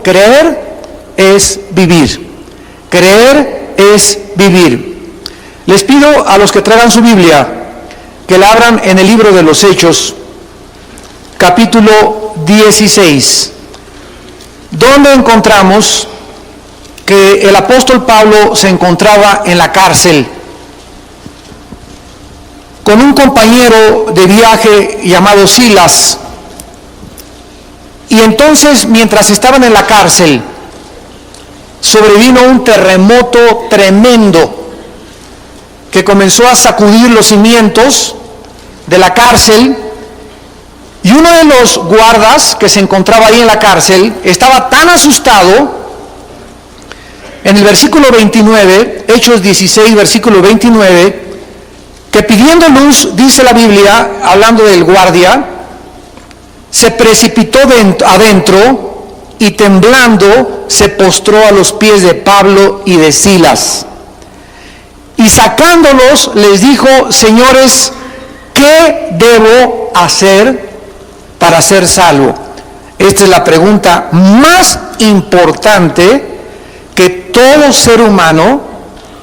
creer es vivir. Creer es vivir. Les pido a los que traigan su Biblia que la abran en el libro de los Hechos, capítulo 16, donde encontramos que el apóstol Pablo se encontraba en la cárcel con un compañero de viaje llamado Silas. Y entonces, mientras estaban en la cárcel, sobrevino un terremoto tremendo que comenzó a sacudir los cimientos de la cárcel, y uno de los guardas que se encontraba ahí en la cárcel estaba tan asustado. En el versículo 29, Hechos 16, versículo 29, que pidiendo luz, dice la Biblia, hablando del guardia, se precipitó adentro y temblando se postró a los pies de Pablo y de Silas. Y sacándolos les dijo: señores, ¿qué debo hacer para ser salvo? Esta es la pregunta más importante que todo ser humano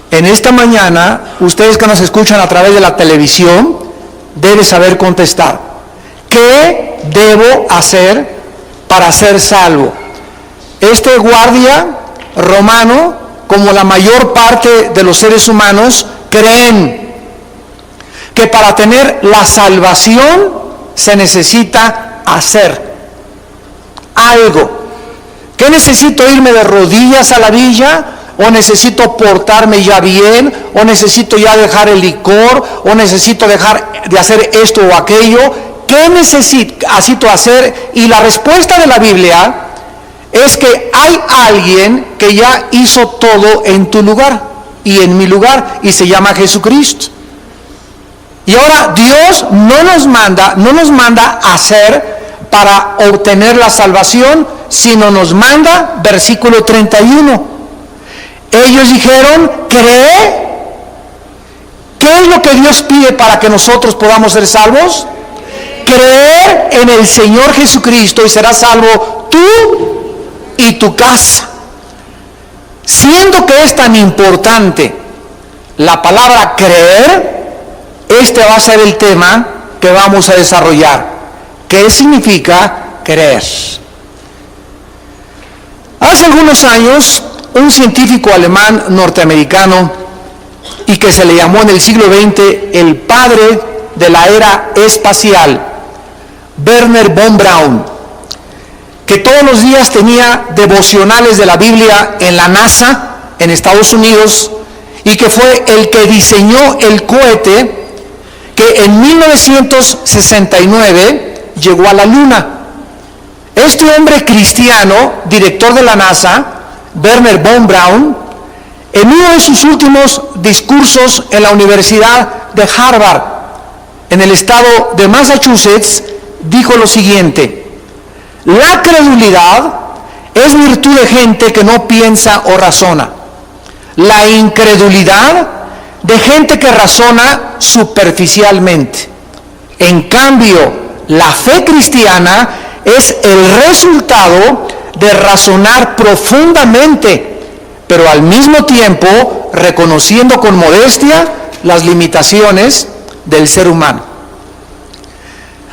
en esta mañana, ustedes que nos escuchan a través de la televisión, debe saber contestar. ¿Qué debo hacer para ser salvo? Este guardia romano, como la mayor parte de los seres humanos, creen que para tener la salvación se necesita hacer algo. ¿Qué necesito? ¿Irme de rodillas a la villa? ¿O necesito portarme ya bien? ¿O necesito ya dejar el licor? ¿O necesito dejar de hacer esto o aquello? ¿Qué necesito hacer? Y la respuesta de la Biblia es que hay alguien que ya hizo todo en tu lugar y en mi lugar, y se llama Jesucristo. Y ahora Dios no nos manda a hacer para obtener la salvación, sino nos manda, versículo 31. Ellos dijeron: ¿cree? ¿Qué es lo que Dios pide para que nosotros podamos ser salvos? Creer en el Señor Jesucristo y serás salvo tú y tu casa. Siendo que es tan importante la palabra creer, este va a ser el tema que vamos a desarrollar. ¿Qué significa creer? Hace algunos años, un científico alemán norteamericano, y que se le llamó en el siglo XX el padre de la era espacial, Wernher von Braun, que todos los días tenía devocionales de la Biblia en la NASA, en Estados Unidos, y que fue el que diseñó el cohete que en 1969 llegó a la Luna. Este hombre cristiano, director de la NASA, Wernher von Braun, en uno de sus últimos discursos en la Universidad de Harvard, en el estado de Massachusetts, dijo lo siguiente: la credulidad es virtud de gente que no piensa o razona. La incredulidad de gente que razona superficialmente. En cambio, la fe cristiana es el resultado de razonar profundamente, pero al mismo tiempo reconociendo con modestia las limitaciones del ser humano.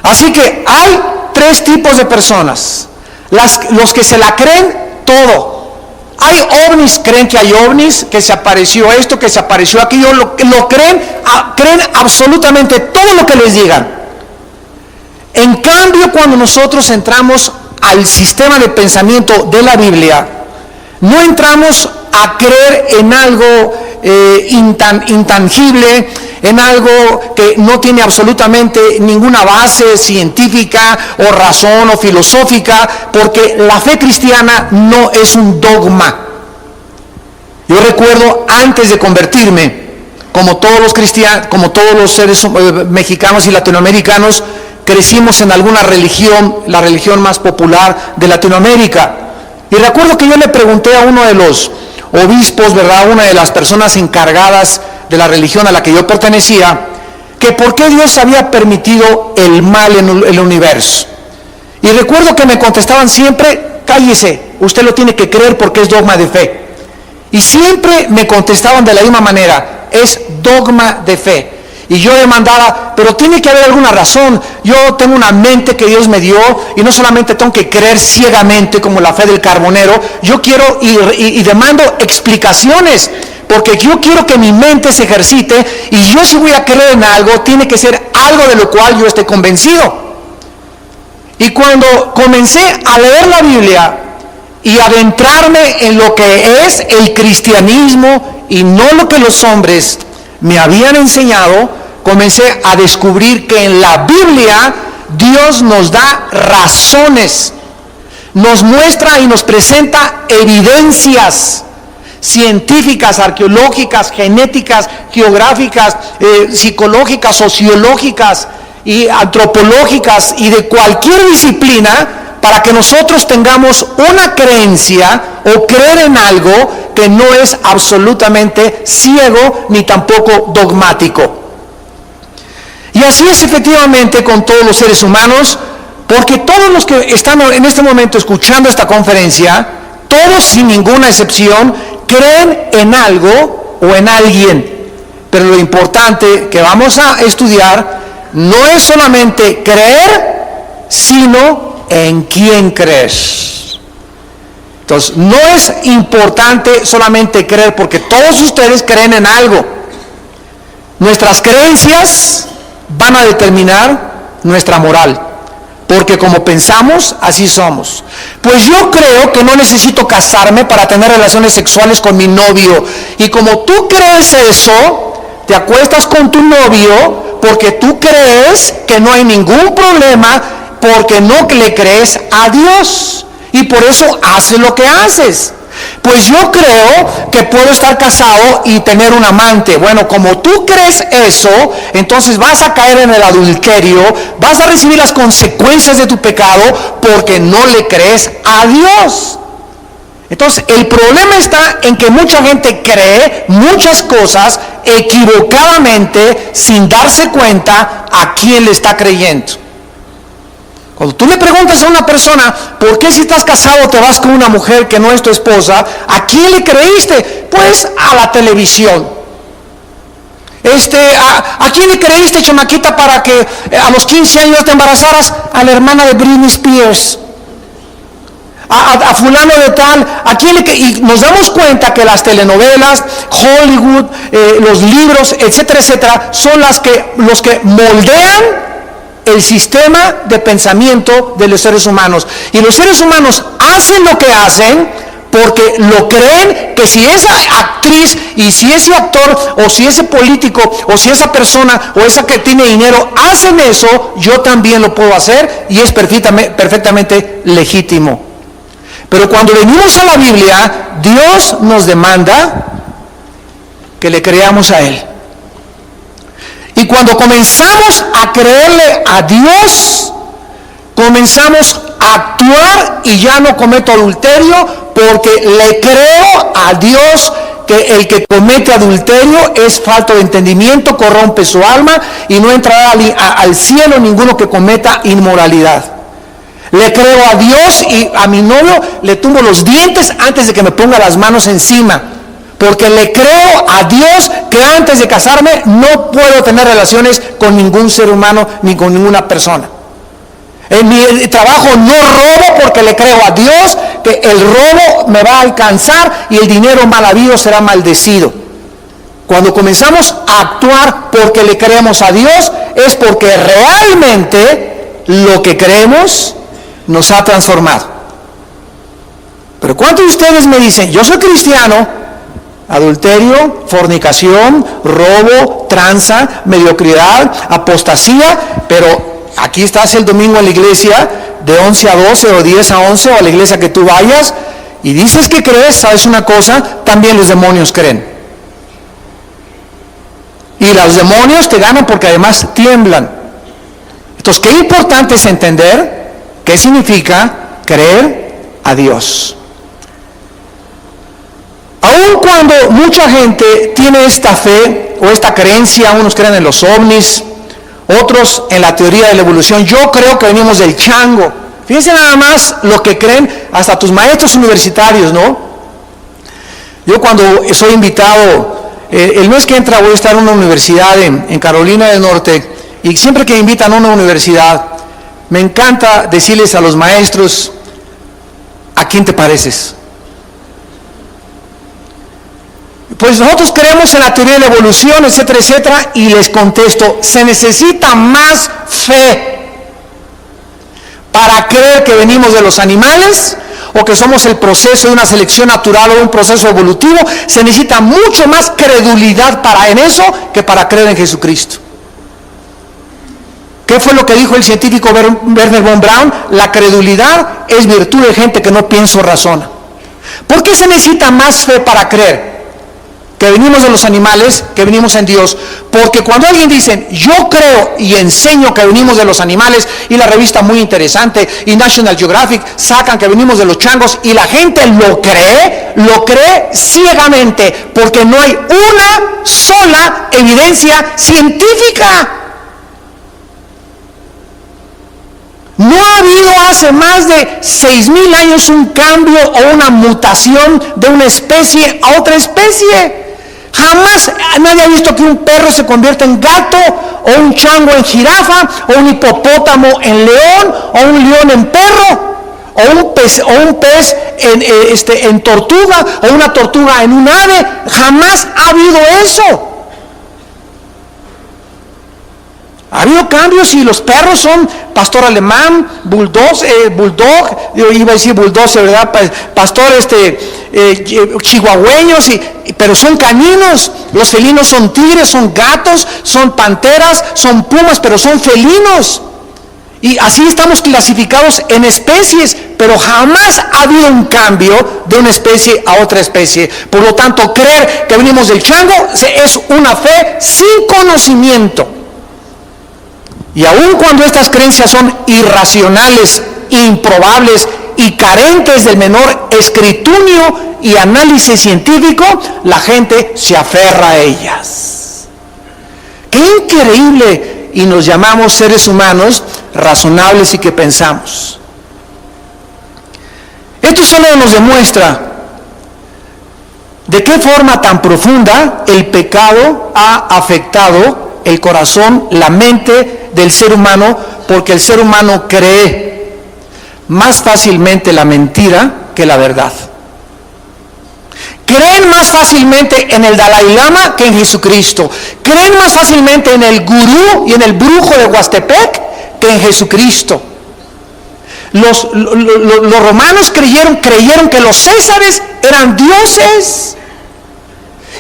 Así que hay tres tipos de personas: los que se la creen todo. Hay ovnis, creen que hay ovnis, que se apareció esto, que se apareció aquello, lo creen absolutamente todo lo que les digan. En cambio, cuando nosotros entramos al sistema de pensamiento de la Biblia, no entramos a creer en algo intangible, en algo que no tiene absolutamente ninguna base científica o razón o filosófica, porque la fe cristiana no es un dogma. Yo recuerdo, antes de convertirme, como todos los cristianos, como todos los seres mexicanos y latinoamericanos, crecimos en alguna religión, la religión más popular de Latinoamérica. Y recuerdo que yo le pregunté a uno de los obispos, ¿verdad?, una de las personas encargadas de la religión a la que yo pertenecía, que por qué Dios había permitido el mal en el universo. Y recuerdo que me contestaban siempre cállese, usted lo tiene que creer porque es dogma de fe. Y siempre me contestaban de la misma manera, es dogma de fe. Y yo demandaba, pero tiene que haber alguna razón. Yo tengo una mente que Dios me dio y no solamente tengo que creer ciegamente como la fe del carbonero. Yo quiero y demando explicaciones, porque yo quiero que mi mente se ejercite, y yo si voy a creer en algo, tiene que ser algo de lo cual yo esté convencido. Y cuando comencé a leer la Biblia y adentrarme en lo que es el cristianismo y no lo que los hombres me habían enseñado, comencé a descubrir que en la Biblia Dios nos da razones, nos muestra y nos presenta evidencias científicas, arqueológicas, genéticas, geográficas, psicológicas, sociológicas y antropológicas y de cualquier disciplina, para que nosotros tengamos una creencia o creer en algo que no es absolutamente ciego ni tampoco dogmático. Y así es efectivamente con todos los seres humanos, porque todos los que están en este momento escuchando esta conferencia, todos sin ninguna excepción, creen en algo o en alguien. Pero lo importante que vamos a estudiar no es solamente creer, sino en quién crees. Entonces, no es importante solamente creer, porque todos ustedes creen en algo. Nuestras creencias van a determinar nuestra moral, porque como pensamos, así somos. Pues yo creo que no necesito casarme para tener relaciones sexuales con mi novio, y como tú crees eso, te acuestas con tu novio porque tú crees que no hay ningún problema, porque no le crees a Dios, y por eso haces lo que haces. Pues yo creo que puedo estar casado y tener un amante. Bueno, como tú crees eso, entonces vas a caer en el adulterio, vas a recibir las consecuencias de tu pecado porque no le crees a Dios. Entonces, el problema está en que mucha gente cree muchas cosas equivocadamente sin darse cuenta a quién le está creyendo. Cuando tú le preguntas a una persona, ¿por qué si estás casado te vas con una mujer que no es tu esposa? ¿A quién le creíste? Pues a la televisión. ¿A quién le creíste, chamaquita, para que a los 15 años te embarazaras? A la hermana de Britney Spears. A fulano de tal. ¿A quién le Y nos damos cuenta que las telenovelas, Hollywood, los libros, etcétera, etcétera, son los que moldean el sistema de pensamiento de los seres humanos. Y los seres humanos hacen lo que hacen porque lo creen, que si esa actriz y si ese actor o si ese político o si esa persona o esa que tiene dinero hacen eso, yo también lo puedo hacer, y es perfectamente legítimo. Pero cuando venimos a la Biblia, Dios nos demanda que le creamos a Él. Y cuando comenzamos a creerle a Dios, comenzamos a actuar, y ya no cometo adulterio porque le creo a Dios que el que comete adulterio es falto de entendimiento, corrompe su alma y no entrará al cielo ninguno que cometa inmoralidad. Le creo a Dios, y a mi novio le tumbo los dientes antes de que me ponga las manos encima. Porque le creo a Dios que antes de casarme no puedo tener relaciones con ningún ser humano ni con ninguna persona. En mi trabajo no robo porque le creo a Dios que el robo me va a alcanzar y el dinero mal habido será maldecido. Cuando comenzamos a actuar porque le creemos a Dios, es porque realmente lo que creemos nos ha transformado. Pero ¿cuántos de ustedes me dicen, yo soy cristiano? Adulterio, fornicación, robo, tranza, mediocridad, apostasía, pero aquí estás el domingo en la iglesia de 11 a 12 o 10 a 11 o a la iglesia que tú vayas y dices que crees. ¿Sabes una cosa? También los demonios creen. Y los demonios te ganan porque además tiemblan. Entonces, qué importante es entender qué significa creer a Dios. Aun cuando mucha gente tiene esta fe o esta creencia, unos creen en los ovnis, otros en la teoría de la evolución, yo creo que venimos del chango. Fíjense nada más lo que creen hasta tus maestros universitarios, ¿no? Yo cuando soy invitado, el mes que entra voy a estar en una universidad en Carolina del Norte, y siempre que me invitan a una universidad, me encanta decirles a los maestros, ¿a quién te pareces? Pues nosotros creemos en la teoría de la evolución, etcétera, etcétera, y les contesto, se necesita más fe para creer que venimos de los animales o que somos el proceso de una selección natural o un proceso evolutivo. Se necesita mucho más credulidad en eso que para creer en Jesucristo. ¿Qué fue lo que dijo el científico Wernher von Braun? La credulidad es virtud de gente que no piensa o razona. ¿Por qué se necesita más fe para creer que venimos de los animales, que venimos en Dios? Porque cuando alguien dice, yo creo y enseño que venimos de los animales, y la revista Muy Interesante y National Geographic sacan que venimos de los changos, y la gente lo cree ciegamente, porque no hay una sola evidencia científica. No ha habido hace más de 6,000 años un cambio o una mutación de una especie a otra especie. Jamás nadie ha visto que un perro se convierta en gato, o un chango en jirafa, o un hipopótamo en león, o un león en perro, o un pez en tortuga, o una tortuga en un ave. Jamás ha habido eso. Ha habido cambios, y los perros son pastor alemán, bulldog, iba a decir bulldozer, ¿verdad? Pastor chihuahueños, pero son caninos. Los felinos son tigres, son gatos, son panteras, son pumas, pero son felinos. Y así estamos clasificados en especies, pero jamás ha habido un cambio de una especie a otra especie. Por lo tanto, creer que venimos del chango es una fe sin conocimiento. Y aun cuando estas creencias son irracionales, improbables y carentes del menor escrutinio y análisis científico, la gente se aferra a ellas. ¡Qué increíble! Y nos llamamos seres humanos razonables y que pensamos. Esto solo nos demuestra de qué forma tan profunda el pecado ha afectado el corazón, la mente del ser humano, porque el ser humano cree más fácilmente la mentira que la verdad. Creen más fácilmente en el Dalai Lama que en Jesucristo. Creen más fácilmente en el gurú y en el brujo de Huastepec que en Jesucristo. Los romanos creyeron que los césares eran dioses.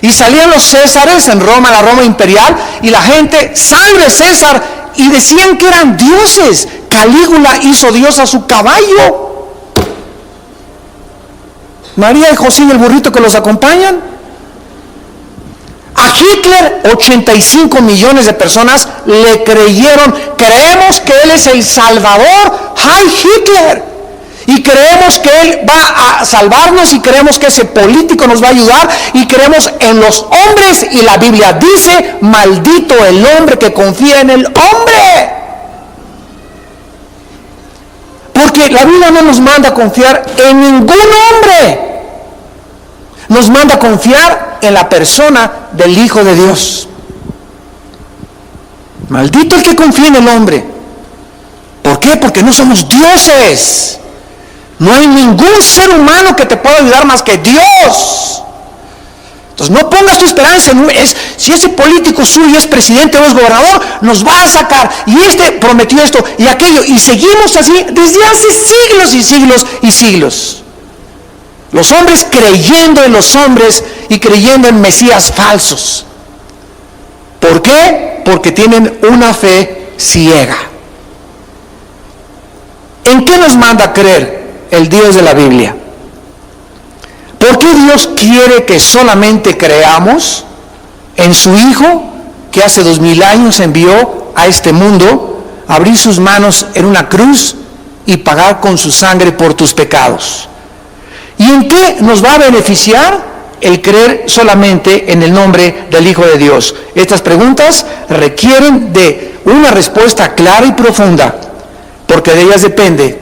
Y salían los césares en Roma, la Roma imperial, y la gente, salve César, y decían que eran dioses. Calígula hizo dios a su caballo. María y José y el burrito que los acompañan. A Hitler, 85 millones de personas le creyeron. Creemos que él es el Salvador. ¡Heil Hitler! Y creemos que Él va a salvarnos, y creemos que ese político nos va a ayudar, y creemos en los hombres, y la Biblia dice, maldito el hombre que confía en el hombre. Porque la Biblia no nos manda a confiar en ningún hombre. Nos manda a confiar en la persona del Hijo de Dios. Maldito el que confía en el hombre. ¿Por qué? Porque no somos dioses. No hay ningún ser humano que te pueda ayudar más que Dios. Entonces no pongas tu esperanza en si ese político suyo es presidente o es gobernador, nos va a sacar, y este prometió esto y aquello, y seguimos así desde hace siglos y siglos y siglos. Los hombres creyendo en los hombres y creyendo en mesías falsos. ¿Por qué? Porque tienen una fe ciega. ¿En qué nos manda a creer el Dios de la Biblia? ¿Por qué Dios quiere que solamente creamos en su Hijo, que hace 2000 años envió a este mundo a abrir sus manos en una cruz y pagar con su sangre por tus pecados? ¿Y en qué nos va a beneficiar el creer solamente en el nombre del Hijo de Dios? Estas preguntas requieren de una respuesta clara y profunda, porque de ellas depende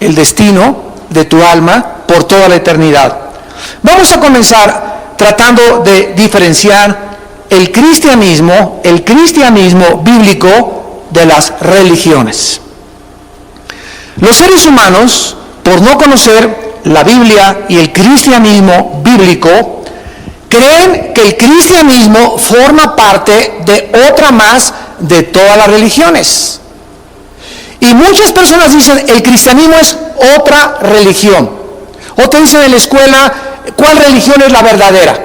el destino de tu alma por toda la eternidad. Vamos a comenzar tratando de diferenciar el cristianismo bíblico de las religiones. Los seres humanos, por no conocer la Biblia y el cristianismo bíblico, creen que el cristianismo forma parte de otra más de todas las religiones. Y muchas personas dicen, el cristianismo es otra religión. O te dicen en la escuela, ¿cuál religión es la verdadera?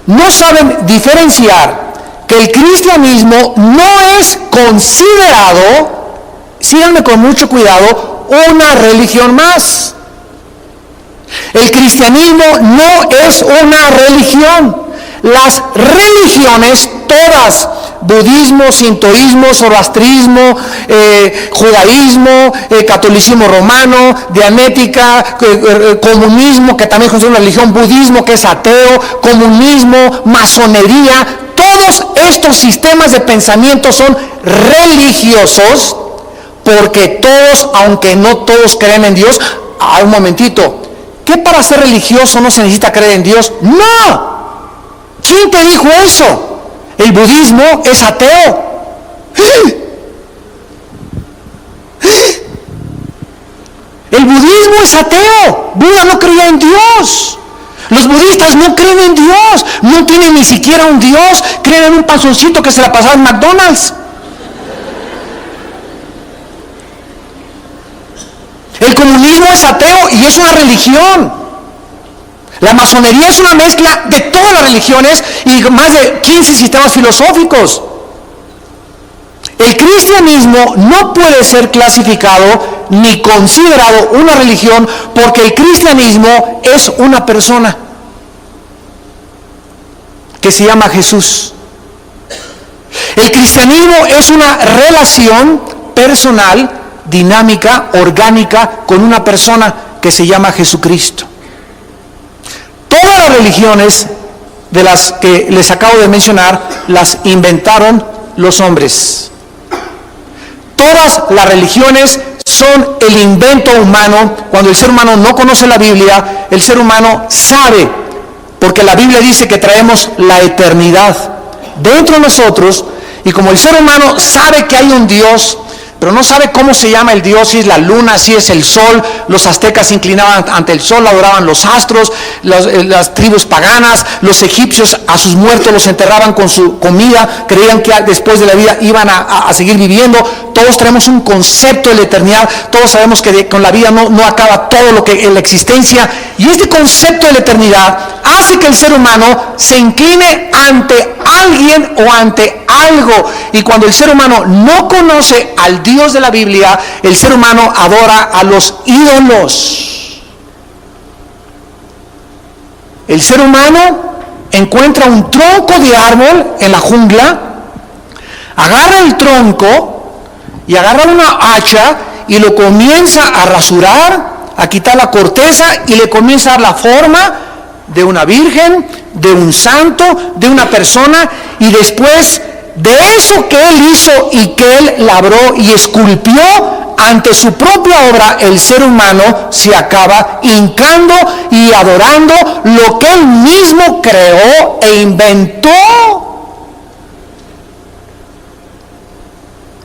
No saben diferenciar que el cristianismo no es considerado, síganme con mucho cuidado, una religión más. El cristianismo no es una religión. Las religiones todas, budismo, sintoísmo, zoroastrismo, judaísmo, catolicismo romano, dianética, comunismo, que también es una religión, budismo, que es ateo, comunismo, masonería, todos estos sistemas de pensamiento son religiosos, porque todos, aunque no todos creen en Dios, un momentito, ¿qué para ser religioso no se necesita creer en Dios? ¡No! ¿Quién te dijo eso? El budismo es ateo. El budismo es ateo. Buda no creía en Dios. Los budistas no creen en Dios. No tienen ni siquiera un Dios. Creen en un panzoncito que se la pasaba en McDonald's. El comunismo es ateo y es una religión. La masonería es una mezcla de todas las religiones y más de 15 sistemas filosóficos. El cristianismo no puede ser clasificado ni considerado una religión porque el cristianismo es una persona que se llama Jesús. El cristianismo es una relación personal, dinámica, orgánica con una persona que se llama Jesucristo. Todas las religiones de las que les acabo de mencionar las inventaron los hombres. Todas las religiones son el invento humano. Cuando el ser humano no conoce la Biblia, el ser humano sabe, porque la Biblia dice que traemos la eternidad dentro de nosotros, y como el ser humano sabe que hay un Dios, pero no sabe cómo se llama el Dios, si es la luna, si es el sol. Los aztecas se inclinaban ante el sol, adoraban los astros, las tribus paganas, los egipcios a sus muertos los enterraban con su comida, creían que después de la vida iban a seguir viviendo. Todos tenemos un concepto de la eternidad, todos sabemos que con la vida no acaba todo lo que en la existencia, y este concepto de la eternidad hace que el ser humano se incline ante alguien o ante algo, y cuando el ser humano no conoce al Dios de la Biblia, el ser humano adora a los ídolos. El ser humano encuentra un tronco de árbol en la jungla, agarra el tronco y agarra una hacha y lo comienza a rasurar, a quitar la corteza, y le comienza a dar la forma de una virgen, de un santo, de una persona, y después de eso que él hizo y que él labró y esculpió, ante su propia obra, el ser humano se acaba hincando y adorando lo que él mismo creó e inventó.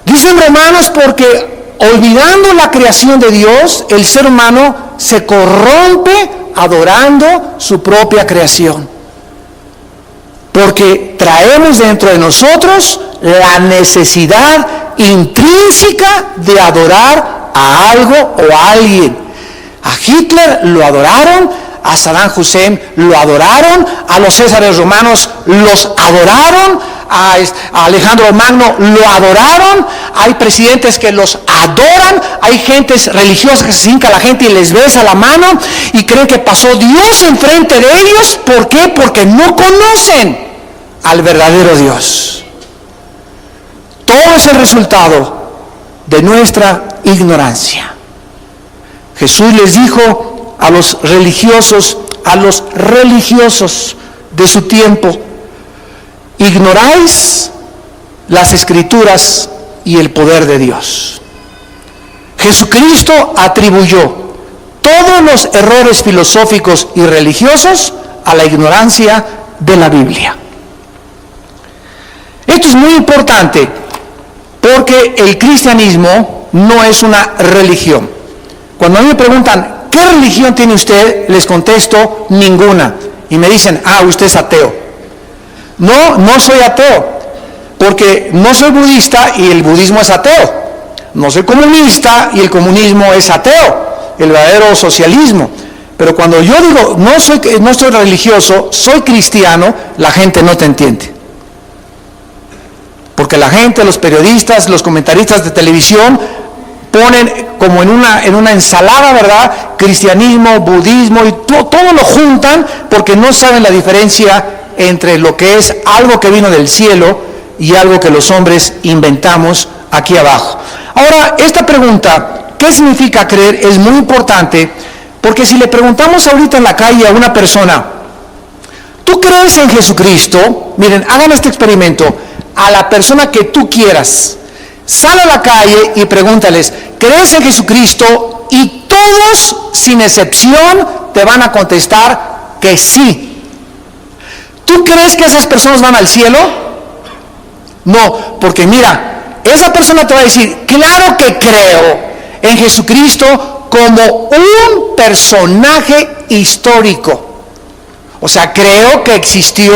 Dicen Romanos, porque olvidando la creación de Dios, el ser humano se corrompe adorando su propia creación. Porque traemos dentro de nosotros la necesidad intrínseca de adorar a algo o a alguien. A Hitler lo adoraron, a Saddam Hussein lo adoraron, a los Césares romanos los adoraron, a Alejandro Magno lo adoraron. Hay presidentes que los adoran, hay gentes religiosas que se hinca a la gente y les besa la mano y creen que pasó Dios enfrente de ellos. ¿Por qué? Porque no conocen al verdadero Dios. Todo es el resultado de nuestra ignorancia. Jesús les dijo a los religiosos de su tiempo: ignoráis las Escrituras y el poder de Dios. Jesucristo atribuyó todos los errores filosóficos y religiosos a la ignorancia de la Biblia. Esto es muy importante porque el cristianismo no es una religión. Cuando a mí me preguntan, ¿qué religión tiene usted?, les contesto, ninguna. Y me dicen, usted es ateo. No soy ateo, porque no soy budista y el budismo es ateo. No soy comunista y el comunismo es ateo, el verdadero socialismo. Pero cuando yo digo, no soy religioso, soy cristiano, la gente no te entiende. Porque la gente, los periodistas, los comentaristas de televisión, ponen como en una ensalada, ¿verdad?, cristianismo, budismo, y todo lo juntan porque no saben la diferencia entre lo que es algo que vino del cielo y algo que los hombres inventamos aquí abajo. Ahora, esta pregunta, ¿qué significa creer?, es muy importante, porque si le preguntamos ahorita en la calle a una persona, ¿tú crees en Jesucristo? Miren, hagan este experimento, a la persona que tú quieras, sal a la calle y pregúntales, ¿crees en Jesucristo? Y todos, sin excepción, te van a contestar que sí. ¿Tú crees que esas personas van al cielo? No, porque mira, esa persona te va a decir, claro que creo en Jesucristo como un personaje histórico. O sea, creo que existió,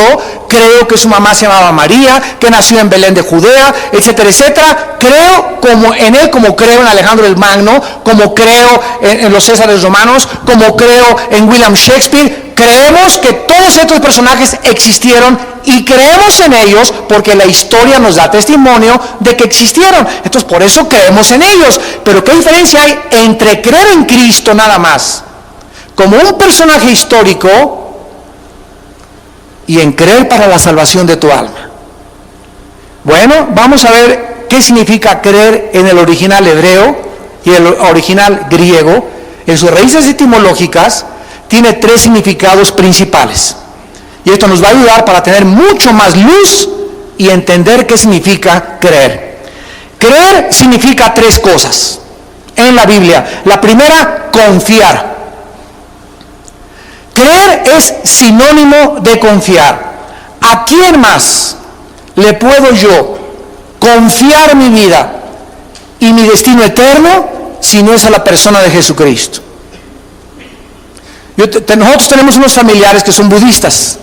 creo que su mamá se llamaba María, que nació en Belén de Judea, etcétera, etcétera. Creo en él, como creo en Alejandro el Magno, como creo en los Césares romanos, como creo en William Shakespeare. Creemos que todos estos personajes existieron y creemos en ellos porque la historia nos da testimonio de que existieron. Entonces, por eso creemos en ellos. Pero ¿qué diferencia hay entre creer en Cristo nada más, como un personaje histórico, y en creer para la salvación de tu alma? Bueno, vamos a ver qué significa creer en el original hebreo y el original griego. En sus raíces etimológicas tiene 3 significados principales. Y esto nos va a ayudar para tener mucho más luz y entender qué significa creer. Creer significa 3 cosas en la Biblia. La primera, confiar. Creer es sinónimo de confiar. ¿A quién más le puedo yo confiar mi vida y mi destino eterno si no es a la persona de Jesucristo? Nosotros tenemos unos familiares que son budistas,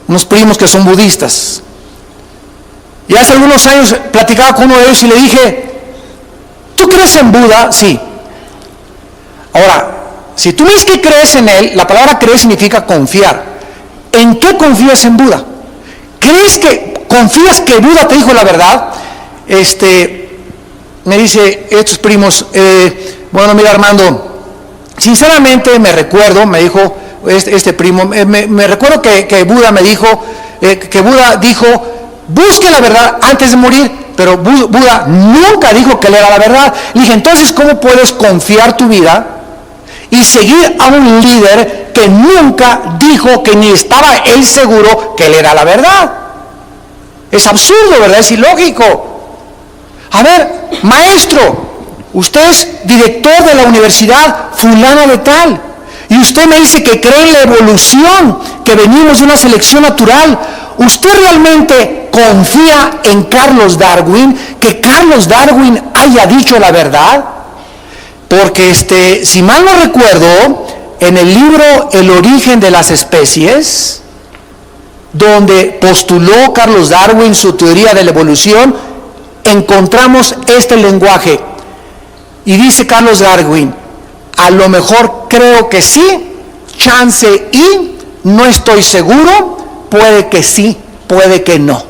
unos primos que son budistas. Y hace algunos años platicaba con uno de ellos y le dije, ¿tú crees en Buda? Sí. Ahora, si tú dices que crees en él, la palabra creer significa confiar. ¿En qué confías en Buda? ¿Confías que Buda te dijo la verdad? Me dice estos primos, bueno, mira, Armando, sinceramente me dijo este primo, me recuerdo que Buda me dijo, Buda dijo, busque la verdad antes de morir, pero Buda nunca dijo que él era la verdad. Le dije, entonces, ¿cómo puedes confiar tu vida y seguir a un líder que nunca dijo, que ni estaba él seguro que él era la verdad? Es absurdo, ¿verdad? Es ilógico. A ver, maestro, usted es director de la universidad fulana de tal, y usted me dice que cree en la evolución, que venimos de una selección natural. ¿Usted realmente confía en Carlos Darwin, que Carlos Darwin haya dicho la verdad? Porque si mal no recuerdo, en el libro El origen de las especies, donde postuló Carlos Darwin su teoría de la evolución, encontramos este lenguaje. Y dice Carlos Darwin, a lo mejor creo que sí, chance y, no estoy seguro, puede que sí, puede que no.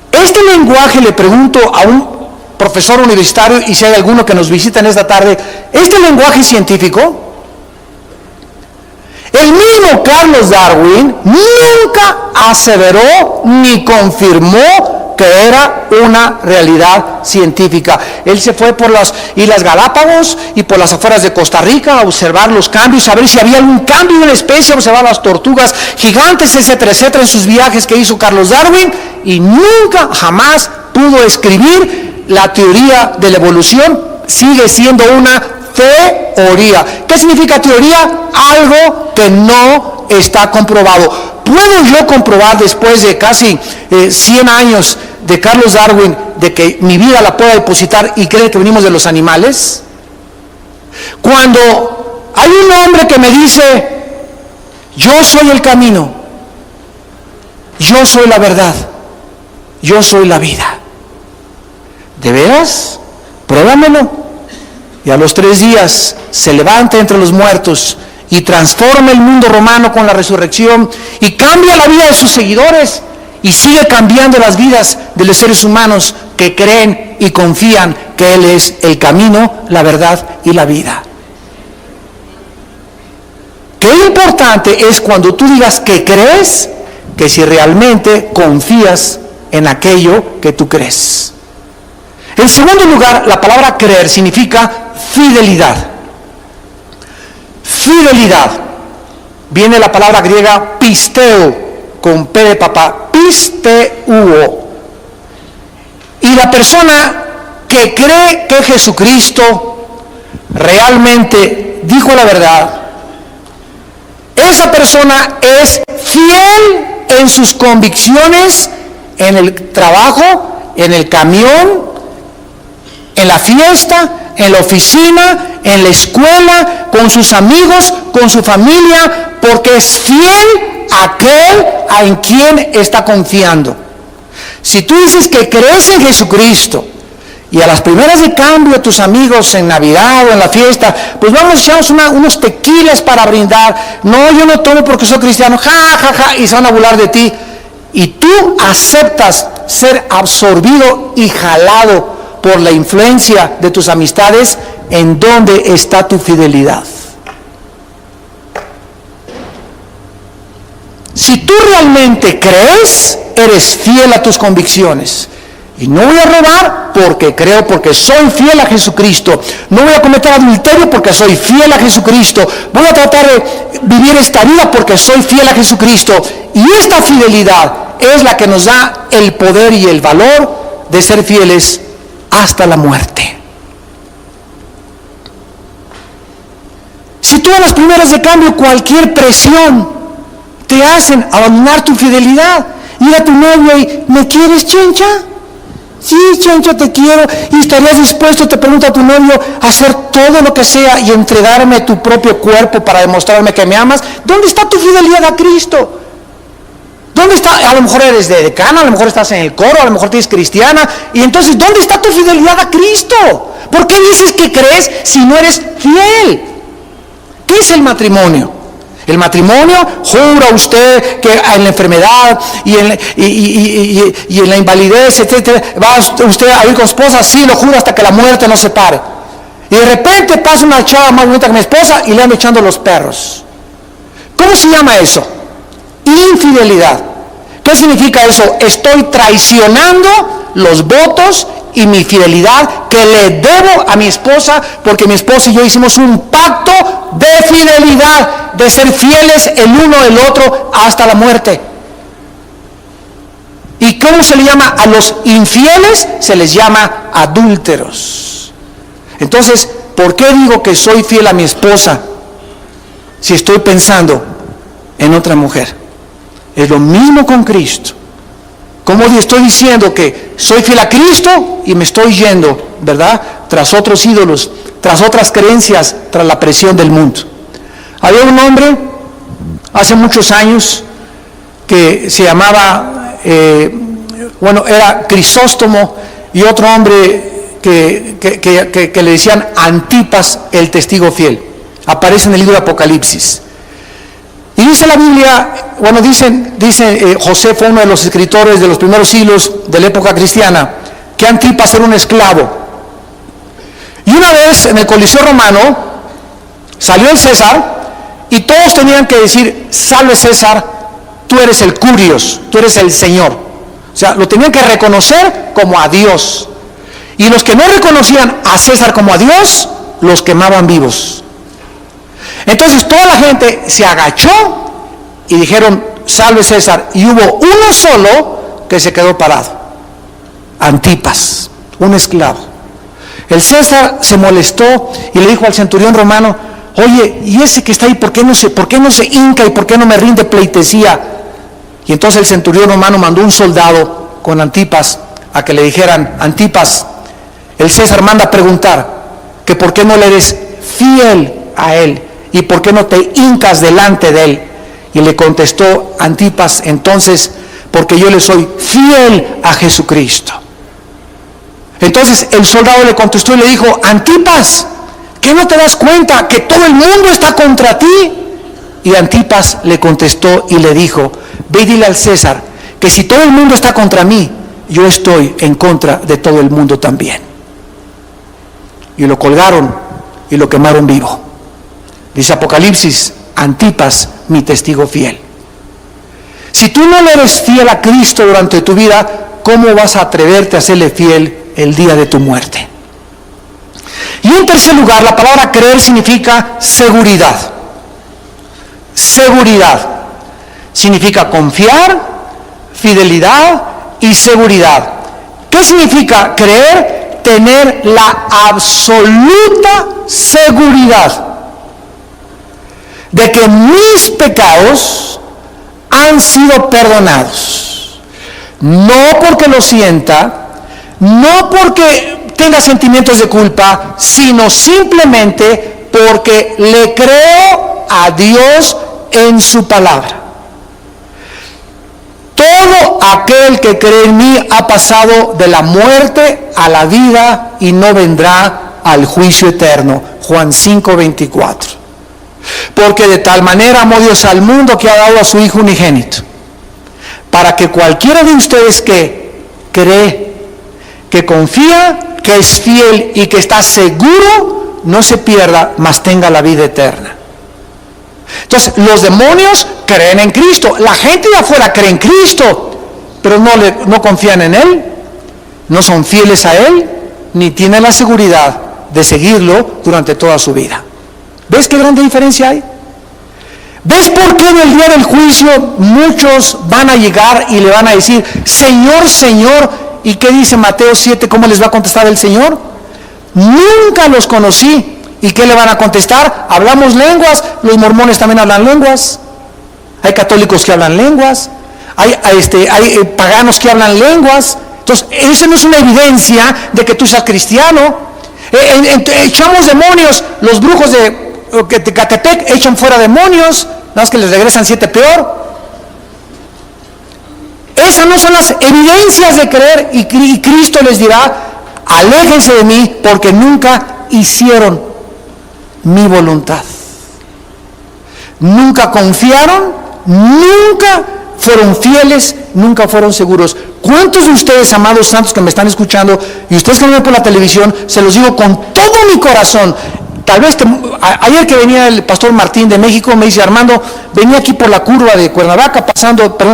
Este lenguaje, le pregunto a un profesor universitario, y si hay alguno que nos visita en esta tarde, ¿este lenguaje científico? El mismo Carlos Darwin nunca aseveró ni confirmó que era una realidad científica. Él se fue por las Islas Galápagos y por las afueras de Costa Rica a observar los cambios, a ver si había algún cambio en la especie, a observar las tortugas gigantes, etcétera, etcétera, en sus viajes que hizo Carlos Darwin, y nunca, jamás pudo escribir la teoría de la evolución sigue siendo una teoría. ¿Qué significa teoría? Algo que no está comprobado. ¿Puedo yo comprobar después de casi 100 años de Carlos Darwin de que mi vida la pueda depositar y cree que venimos de los animales? Cuando hay un hombre que me dice, yo soy el camino, yo soy la verdad, yo soy la vida. ¿De veras? Pruébamelo. Y a los 3 días se levanta entre los muertos y transforma el mundo romano con la resurrección y cambia la vida de sus seguidores y sigue cambiando las vidas de los seres humanos que creen y confían que Él es el camino, la verdad y la vida. Qué importante es cuando tú digas que crees, que si realmente confías en aquello que tú crees. En segundo lugar, la palabra creer significa fidelidad. Fidelidad. Viene la palabra griega pisteo, con P de papá, pisteuo. Y la persona que cree que Jesucristo realmente dijo la verdad, esa persona es fiel en sus convicciones, en el trabajo, en el camión, en la fiesta, en la oficina, en la escuela, con sus amigos, con su familia, porque es fiel a aquel en quien está confiando. Si tú dices que crees en Jesucristo y a las primeras de cambio tus amigos en Navidad o en la fiesta, pues vamos, echamos unos tequilas para brindar, no, yo no tomo porque soy cristiano, y se van a burlar de ti, y tú aceptas ser absorbido y jalado por la influencia de tus amistades, ¿en dónde está tu fidelidad? Si tú realmente crees, eres fiel a tus convicciones. Y no voy a robar porque creo, porque soy fiel a Jesucristo. No voy a cometer adulterio porque soy fiel a Jesucristo. Voy a tratar de vivir esta vida porque soy fiel a Jesucristo. Y esta fidelidad es la que nos da el poder y el valor de ser fieles hasta la muerte. Si tú a las primeras de cambio cualquier presión te hacen abandonar tu fidelidad, ir a tu novio y ¿me quieres, chencha? Sí, chencha, te quiero. Y estarías dispuesto, te pregunta a tu novio, a hacer todo lo que sea y entregarme tu propio cuerpo para demostrarme que me amas. ¿Dónde está tu fidelidad a Cristo? ¿Dónde está? A lo mejor eres de decana, a lo mejor estás en el coro, a lo mejor eres cristiana. Y entonces, ¿dónde está tu fidelidad a Cristo? ¿Por qué dices que crees si no eres fiel? ¿Qué es el matrimonio? El matrimonio, jura usted que en la enfermedad y en la invalidez, etcétera, va usted a ir con esposa, sí, lo jura hasta que la muerte nos separe. Y de repente pasa una chava más bonita que mi esposa y le ando echando los perros. ¿Cómo se llama eso? Infidelidad. ¿Qué significa eso? Estoy traicionando los votos y mi fidelidad que le debo a mi esposa, porque mi esposa y yo hicimos un pacto de fidelidad, de ser fieles el uno del otro hasta la muerte. ¿Y cómo se le llama a los infieles? Se les llama adúlteros. Entonces, ¿por qué digo que soy fiel a mi esposa si estoy pensando en otra mujer? Es lo mismo con Cristo. Como estoy diciendo que soy fiel a Cristo y me estoy yendo, ¿verdad?, tras otros ídolos, tras otras creencias, tras la presión del mundo. Había un hombre hace muchos años que se llamaba, era Crisóstomo, y otro hombre que le decían Antipas, el testigo fiel. Aparece en el libro de Apocalipsis. Y dice la Biblia, dice José fue uno de los escritores de los primeros siglos de la época cristiana, que Antipas era un esclavo. Y una vez en el Coliseo Romano salió el César y todos tenían que decir, salve César, tú eres el Curios, tú eres el Señor. O sea, lo tenían que reconocer como a Dios. Y los que no reconocían a César como a Dios, los quemaban vivos. Entonces toda la gente se agachó y dijeron, salve César, y hubo uno solo que se quedó parado, Antipas. un esclavo. El César se molestó y le dijo al centurión romano: oye, ¿y ese que está ahí por qué no se hinca y por qué no me rinde pleitesía? Y entonces el centurión romano mandó un soldado con Antipas a que le dijeran: Antipas, el César manda a preguntar que por qué no le eres fiel a él y por qué no te hincas delante de él. Y le contestó Antipas entonces: porque yo le soy fiel a Jesucristo. Entonces el soldado le contestó y le dijo: Antipas, ¿qué no te das cuenta que todo el mundo está contra ti? Y Antipas le contestó y le dijo: ve y dile al César que si todo el mundo está contra mí, yo estoy en contra de todo el mundo también. Y lo colgaron y lo quemaron vivo. Dice Apocalipsis: Antipas, mi testigo fiel. Si tú no le eres fiel a Cristo durante tu vida, ¿cómo vas a atreverte a serle fiel el día de tu muerte? Y en tercer lugar, la palabra creer significa seguridad. Seguridad. Significa confiar, fidelidad y seguridad. ¿Qué significa creer? Tener la absoluta seguridad de que mis pecados han sido perdonados. No porque lo sienta, no porque tenga sentimientos de culpa, sino simplemente porque le creo a Dios en su palabra. Todo aquel que cree en mí ha pasado de la muerte a la vida y no vendrá al juicio eterno. Juan 5:24. Porque de tal manera amó Dios al mundo que ha dado a su Hijo unigénito, para que cualquiera de ustedes que cree, que confía, que es fiel y que está seguro, no se pierda, mas tenga la vida eterna. Entonces, los demonios creen en Cristo, la gente de afuera cree en Cristo, pero no confían en Él, no son fieles a Él, ni tienen la seguridad de seguirlo durante toda su vida. ¿Ves qué grande diferencia hay? ¿Ves por qué en el día del juicio muchos van a llegar y le van a decir: Señor, Señor? ¿Y qué dice Mateo 7? ¿Cómo les va a contestar el Señor? Nunca los conocí. ¿Y qué le van a contestar? Hablamos lenguas. Los mormones también hablan lenguas. Hay católicos que hablan lenguas. Hay paganos que hablan lenguas. Entonces, eso no es una evidencia de que tú seas cristiano. Echamos demonios. Los brujos de Catepec echan fuera demonios, nada más que les regresan 7 peor. Esas no son las evidencias de creer, y Cristo les dirá: aléjense de mí, porque nunca hicieron mi voluntad. Nunca confiaron, nunca fueron fieles, nunca fueron seguros. ¿Cuántos de ustedes, amados santos que me están escuchando, y ustedes que me ven por la televisión, se los digo con todo mi corazón? Tal vez, ayer que venía el pastor Martín de México, me dice: Armando, venía aquí por la curva de Cuernavaca,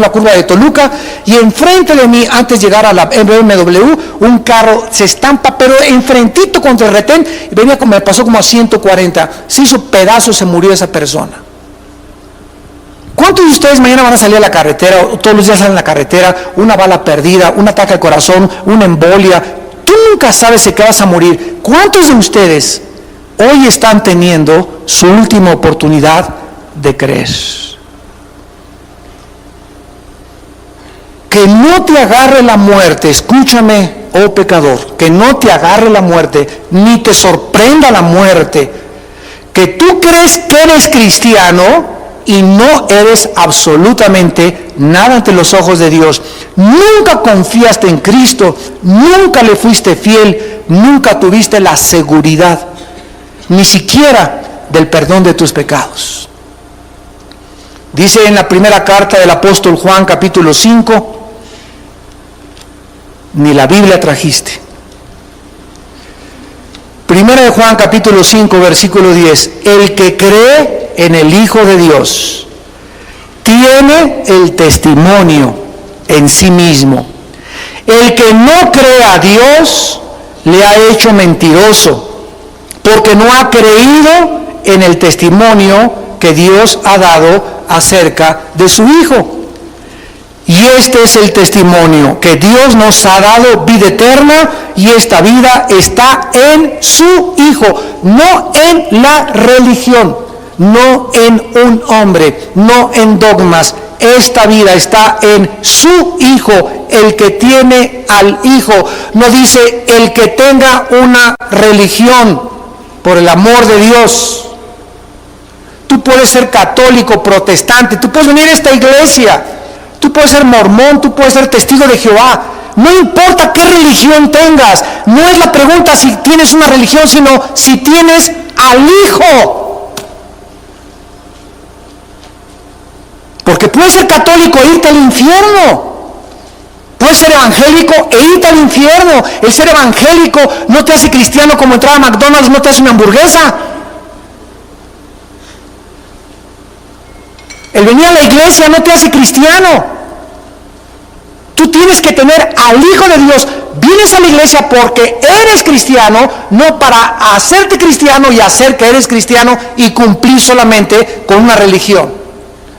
la curva de Toluca, y enfrente de mí, antes de llegar a la BMW, un carro se estampa, pero enfrentito contra el retén, y me pasó como a 140, se hizo pedazos, se murió esa persona. ¿Cuántos de ustedes mañana van a salir a la carretera, o todos los días salen a la carretera, una bala perdida, un ataque al corazón, una embolia? Tú nunca sabes de qué vas a morir. ¿Cuántos de ustedes hoy están teniendo su última oportunidad de creer? Que no te agarre la muerte, escúchame, oh pecador, que no te agarre la muerte, ni te sorprenda la muerte, que tú crees que eres cristiano y no eres absolutamente nada ante los ojos de Dios. Nunca confiaste en Cristo, nunca le fuiste fiel, nunca tuviste la seguridad, ni siquiera del perdón de tus pecados. Dice en la primera carta del apóstol Juan, capítulo 5, ni la Biblia trajiste. Primera de Juan, capítulo 5, versículo 10. El que cree en el Hijo de Dios tiene el testimonio en sí mismo. El que no cree a Dios le ha hecho mentiroso, porque no ha creído en el testimonio que Dios ha dado acerca de su Hijo. Y este es el testimonio, que Dios nos ha dado vida eterna y esta vida está en su Hijo, no en la religión, no en un hombre, no en dogmas. Esta vida está en su Hijo, el que tiene al Hijo. No dice el que tenga una religión, por el amor de Dios. Tú puedes ser católico, protestante, tú puedes venir a esta iglesia, tú puedes ser mormón, tú puedes ser testigo de Jehová. No importa qué religión tengas, no es la pregunta si tienes una religión, sino si tienes al Hijo. Porque puedes ser católico e irte al infierno. Puedes ser evangélico e irte al infierno. El ser evangélico no te hace cristiano como entrar a McDonald's, no te hace una hamburguesa. El venir a la iglesia no te hace cristiano. Tú tienes que tener al Hijo de Dios. Vienes a la iglesia porque eres cristiano, no para hacerte cristiano y hacer que eres cristiano y cumplir solamente con una religión.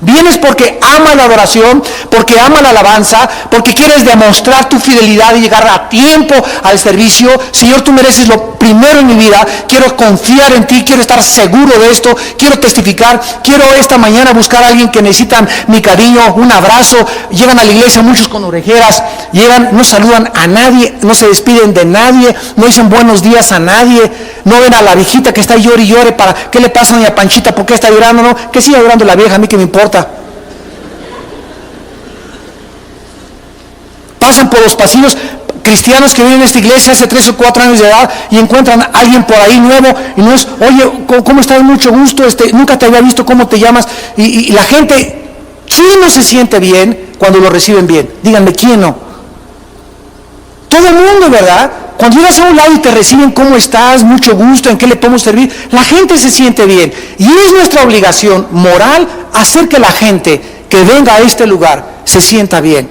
Vienes porque ama la adoración, porque ama la alabanza, porque quieres demostrar tu fidelidad y llegar a tiempo al servicio. Señor, tú mereces lo primero en mi vida. Quiero confiar en ti, quiero estar seguro de esto, quiero testificar. Quiero esta mañana buscar a alguien que necesita mi cariño, un abrazo. Llegan a la iglesia muchos con orejeras, llegan, no saludan a nadie, no se despiden de nadie, no dicen buenos días a nadie, no ven a la viejita que está llore y llore para qué le pasa a doña Panchita, por qué está llorando. No, que siga llorando la vieja, a mí que me importa. Pasan por los pasillos cristianos que vienen a esta iglesia hace 3 o 4 años de edad y encuentran a alguien por ahí nuevo y no es, oye, ¿cómo estás? Mucho gusto, nunca te había visto, ¿cómo te llamas? Y la gente, ¿quién no se siente bien cuando lo reciben bien? Díganme, ¿quién no? Todo el mundo, ¿verdad? Cuando llegas a un lado y te reciben, ¿cómo estás? Mucho gusto, ¿en qué le podemos servir? La gente se siente bien. Y es nuestra obligación moral hacer que la gente que venga a este lugar se sienta bien.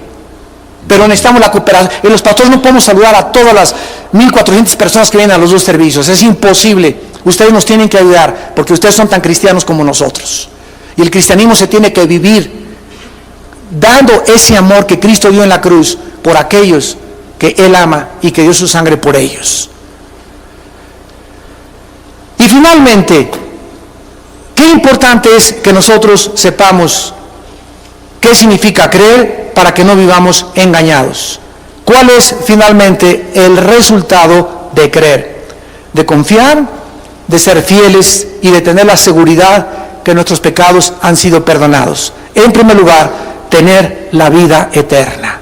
Pero necesitamos la cooperación. Y los pastores no podemos saludar a todas las 1,400 personas que vienen a los 2 servicios. Es imposible. Ustedes nos tienen que ayudar porque ustedes son tan cristianos como nosotros. Y el cristianismo se tiene que vivir dando ese amor que Cristo dio en la cruz por aquellos que Él ama y que dio su sangre por ellos. Y finalmente, qué importante es que nosotros sepamos qué significa creer para que no vivamos engañados. ¿Cuál es finalmente el resultado de creer? De confiar, de ser fieles y de tener la seguridad que nuestros pecados han sido perdonados. En primer lugar, tener la vida eterna.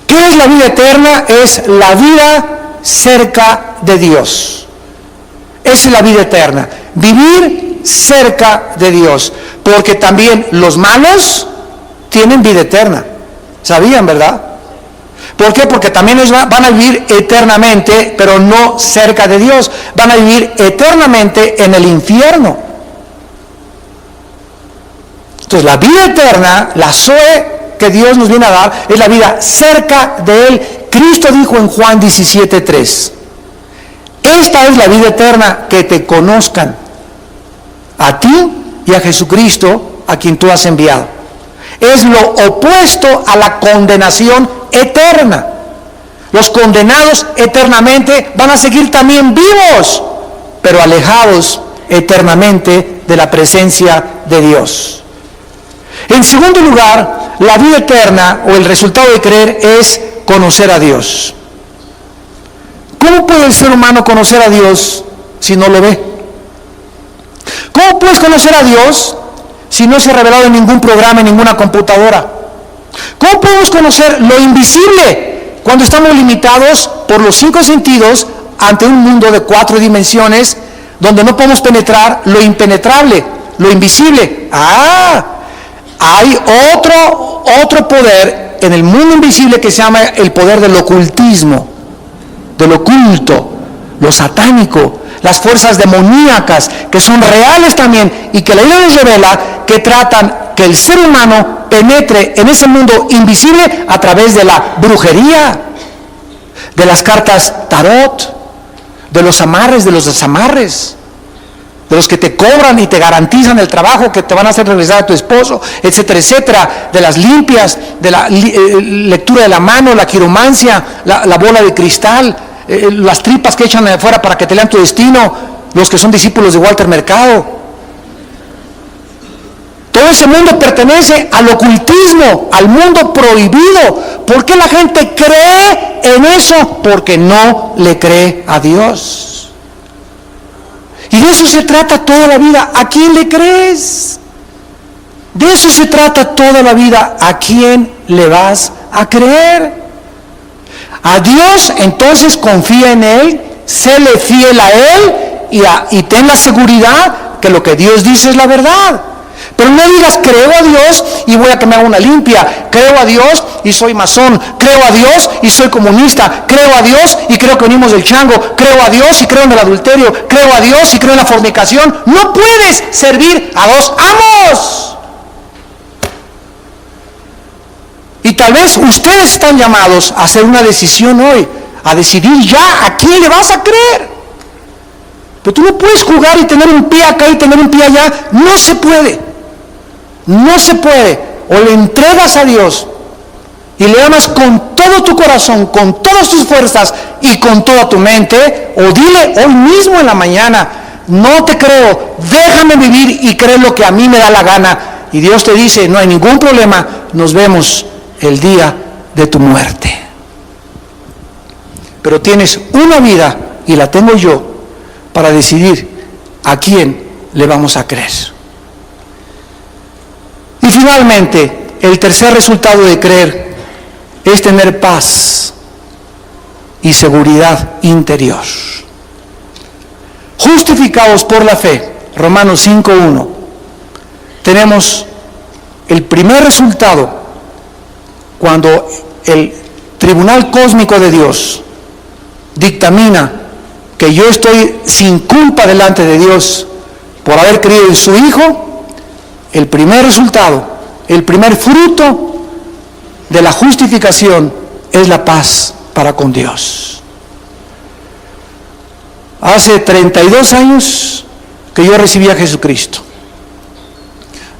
¿Qué es la vida eterna? Es la vida cerca de Dios. Esa es la vida eterna. Vivir cerca de Dios. Porque también los malos tienen vida eterna. ¿Sabían, verdad? ¿Por qué? Porque también ellos van a vivir eternamente, pero no cerca de Dios. Van a vivir eternamente en el infierno. Entonces, la vida eterna, la Zoe que Dios nos viene a dar, es la vida cerca de Él. Cristo dijo en Juan 17:3, esta es la vida eterna, que te conozcan a ti y a Jesucristo, a quien tú has enviado. Es lo opuesto a la condenación eterna. Los condenados eternamente van a seguir también vivos, pero alejados eternamente de la presencia de Dios. En segundo lugar, la vida eterna o el resultado de creer es conocer a Dios. ¿Cómo puede el ser humano conocer a Dios si no lo ve? ¿Cómo puedes conocer a Dios si no se ha revelado en ningún programa, en ninguna computadora? ¿Cómo podemos conocer lo invisible cuando estamos limitados por los 5 sentidos ante un mundo de 4 dimensiones donde no podemos penetrar lo impenetrable, lo invisible? Hay otro poder en el mundo invisible que se llama el poder del ocultismo, del oculto, lo satánico, las fuerzas demoníacas que son reales también y que la Biblia nos revela que tratan que el ser humano penetre en ese mundo invisible a través de la brujería, de las cartas tarot, de los amarres, de los desamarres, de los que te cobran y te garantizan el trabajo que te van a hacer regresar a tu esposo, etcétera, etcétera, de las limpias, de la lectura de la mano, la quiromancia, la bola de cristal, las tripas que echan de afuera para que te lean tu destino, los que son discípulos de Walter Mercado. Todo ese mundo pertenece al ocultismo, al mundo prohibido. ¿Por qué la gente cree en eso? Porque no le cree a Dios. Y de eso se trata toda la vida. ¿A quién le crees? De eso se trata toda la vida. ¿A quién le vas a creer? A Dios, entonces confía en Él, séle fiel a Él y ten la seguridad que lo que Dios dice es la verdad. Pero no digas, creo a Dios y voy a que me haga una limpia, creo a Dios y soy masón, creo a Dios y soy comunista, creo a Dios y creo que venimos del chango, creo a Dios y creo en el adulterio, creo a Dios y creo en la fornicación. No puedes servir a dos amos. Y tal vez ustedes están llamados a hacer una decisión hoy, a decidir ya a quién le vas a creer. Pero tú no puedes jugar y tener un pie acá y tener un pie allá. No se puede. No se puede. O le entregas a Dios y le amas con todo tu corazón, con todas tus fuerzas y con toda tu mente, o dile hoy mismo en la mañana, no te creo, déjame vivir y cree lo que a mí me da la gana. Y Dios te dice, no hay ningún problema, nos vemos el día de tu muerte. Pero tienes una vida, y la tengo yo, para decidir a quién le vamos a creer. Y finalmente, el tercer resultado de creer es tener paz y seguridad interior. Justificados por la fe, Romanos 5:1, tenemos el primer resultado cuando el tribunal cósmico de Dios dictamina que yo estoy sin culpa delante de Dios por haber creído en su Hijo. El primer resultado, el primer fruto de la justificación es la paz para con Dios. Hace 32 años que yo recibí a Jesucristo.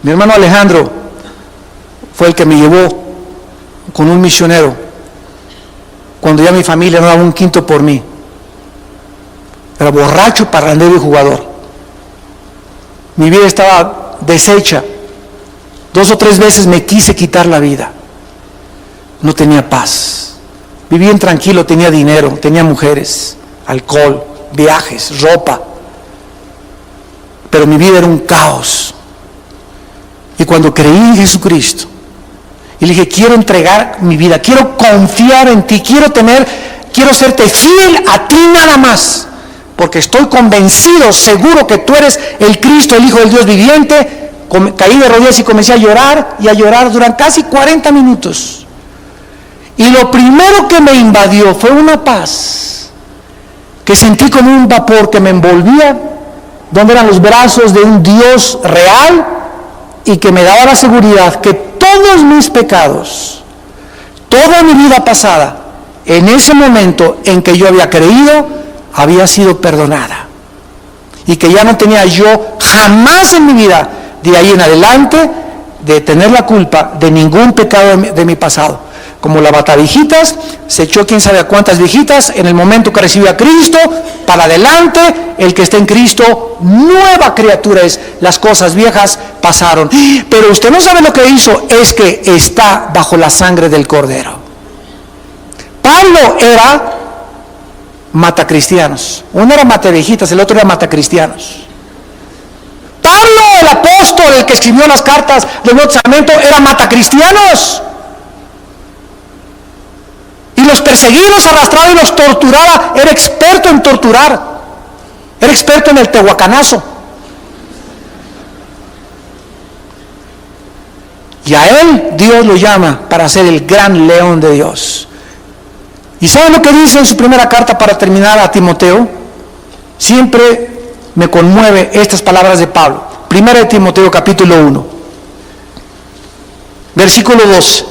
Mi hermano Alejandro fue el que me llevó con un misionero cuando ya mi familia no daba un quinto por mí. Era borracho, parrandero y jugador. Mi vida estaba deshecha. 2 o 3 veces me quise quitar la vida. No tenía paz. Vivía intranquilo, tenía dinero, tenía mujeres, alcohol, viajes, ropa. Pero mi vida era un caos. Y cuando creí en Jesucristo, y le dije, quiero entregar mi vida, quiero confiar en ti, quiero serte fiel a ti nada más, porque estoy convencido, seguro que tú eres el Cristo, el Hijo del Dios viviente. Caí de rodillas y comencé a llorar durante casi 40 minutos. Y lo primero que me invadió fue una paz que sentí como un vapor que me envolvía, donde eran los brazos de un Dios real y que me daba la seguridad que todos mis pecados, toda mi vida pasada, en ese momento en que yo había creído, había sido perdonada. Y que ya no tenía yo jamás en mi vida, de ahí en adelante, de tener la culpa de ningún pecado de mi pasado. Como la bataviejitas, se echó quién sabe a cuántas viejitas, en el momento que recibió a Cristo, para adelante, el que está en Cristo, nueva criatura es, las cosas viejas pasaron. Pero usted no sabe lo que hizo, es que está bajo la sangre del Cordero. Pablo era matacristianos, uno era mataviejitas, el otro era matacristianos. Pablo, el apóstol, el que escribió las cartas del Nuevo Testamento, era matacristianos. Y los perseguía, los arrastraba y los torturaba. Era experto en torturar. Era experto en el tehuacanazo. Y a él Dios lo llama para ser el gran león de Dios. ¿Y saben lo que dice en su primera carta para terminar a Timoteo? Siempre me conmueve estas palabras de Pablo. Primera de Timoteo capítulo 1, versículo 12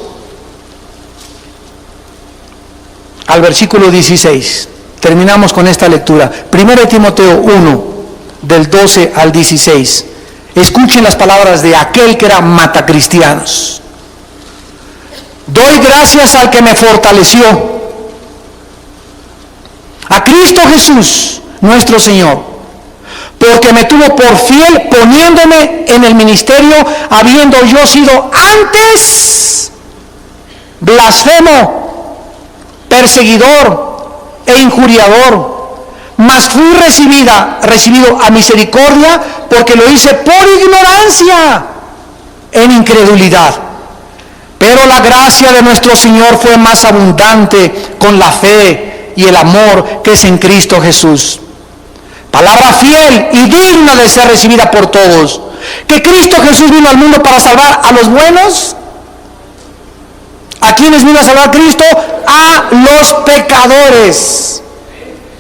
al versículo 16. Terminamos con esta lectura. Primera de Timoteo 1, del 12 al 16. Escuchen las palabras de aquel que era matacristianos. Doy gracias al que me fortaleció, a Cristo Jesús, nuestro Señor, porque me tuvo por fiel poniéndome en el ministerio, habiendo yo sido antes blasfemo, perseguidor e injuriador, mas fui recibido a misericordia, porque lo hice por ignorancia, en incredulidad. Pero la gracia de nuestro Señor fue más abundante con la fe y el amor que es en Cristo Jesús. Palabra fiel y digna de ser recibida por todos, que Cristo Jesús vino al mundo para salvar a los buenos. ¿A quiénes vino a salvar Cristo? A los pecadores.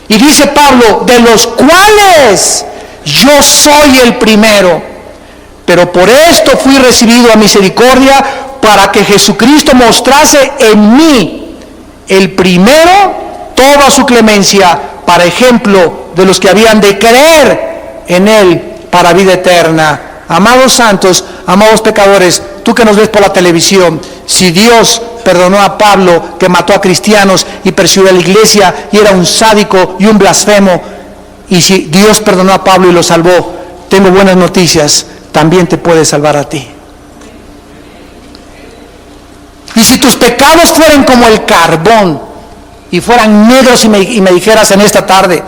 Y dice Pablo, de los cuales yo soy el primero. Pero por esto fui recibido a misericordia, para que Jesucristo mostrase en mí el primero toda su clemencia, para ejemplo de los que habían de creer en Él para vida eterna. Amados santos, amados pecadores, tú que nos ves por la televisión, si Dios perdonó a Pablo, que mató a cristianos y persiguió a la iglesia y era un sádico y un blasfemo, y si Dios perdonó a Pablo y lo salvó, tengo buenas noticias, también te puede salvar a ti. Y si tus pecados fueran como el carbón y fueran negros y me dijeras en esta tarde,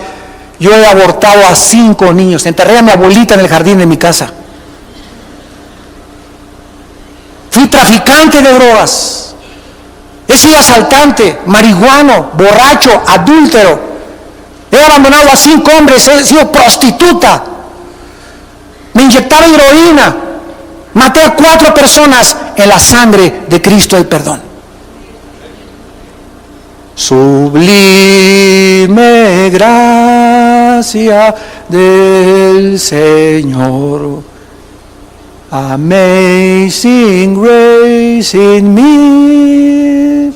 yo he abortado a 5 niños, enterré a mi abuelita en el jardín de mi casa, fui traficante de drogas, he sido asaltante, marihuano, borracho, adúltero, he abandonado a 5 hombres, he sido prostituta, me inyectaba heroína, maté a 4 personas, en la sangre de Cristo hay perdón. Sublime gracia del Señor, amazing grace in me,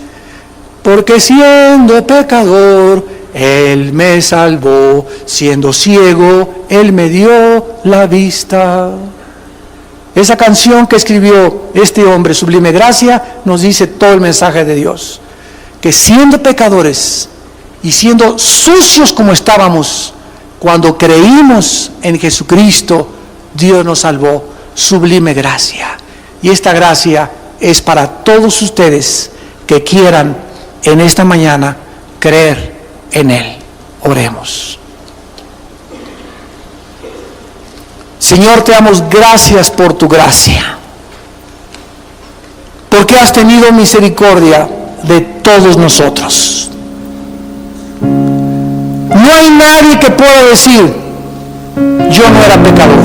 porque siendo pecador Él me salvó, siendo ciego Él me dio la vista. Esa canción que escribió este hombre, Sublime Gracia, nos dice todo el mensaje de Dios. Que siendo pecadores y siendo sucios como estábamos, cuando creímos en Jesucristo, Dios nos salvó. Sublime gracia. Y esta gracia es para todos ustedes que quieran en esta mañana creer en Él. Oremos. Señor, te damos gracias por tu gracia, porque has tenido misericordia de todos nosotros. No hay nadie que pueda decir, yo no era pecador,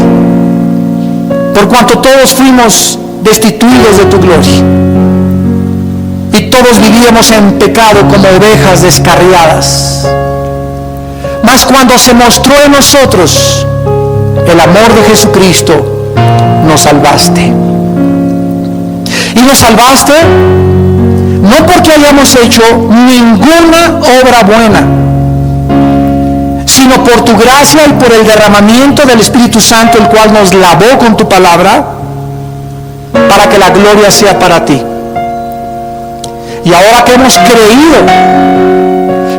por cuanto todos fuimos destituidos de tu gloria, y todos vivíamos en pecado como ovejas descarriadas. Mas cuando se mostró en nosotros el amor de Jesucristo, nos salvaste. Y nos salvaste no porque hayamos hecho ninguna obra buena, sino por tu gracia y por el derramamiento del Espíritu Santo, el cual nos lavó con tu palabra, para que la gloria sea para ti. Y ahora que hemos creído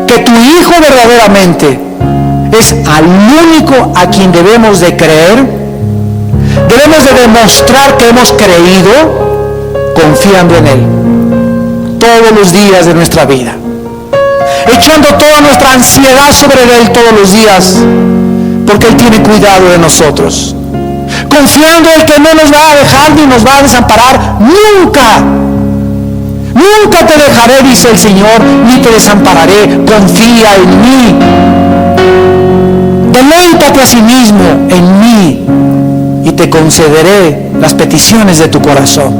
que tu Hijo verdaderamente es al único a quien debemos de creer, debemos de demostrar que hemos creído confiando en Él todos los días de nuestra vida, echando toda nuestra ansiedad sobre Él todos los días, porque Él tiene cuidado de nosotros, confiando en que no nos va a dejar ni nos va a desamparar nunca. Nunca te dejaré, dice el Señor, ni te desampararé. Confía en mí. Deleítate a sí mismo en mí y te concederé las peticiones de tu corazón.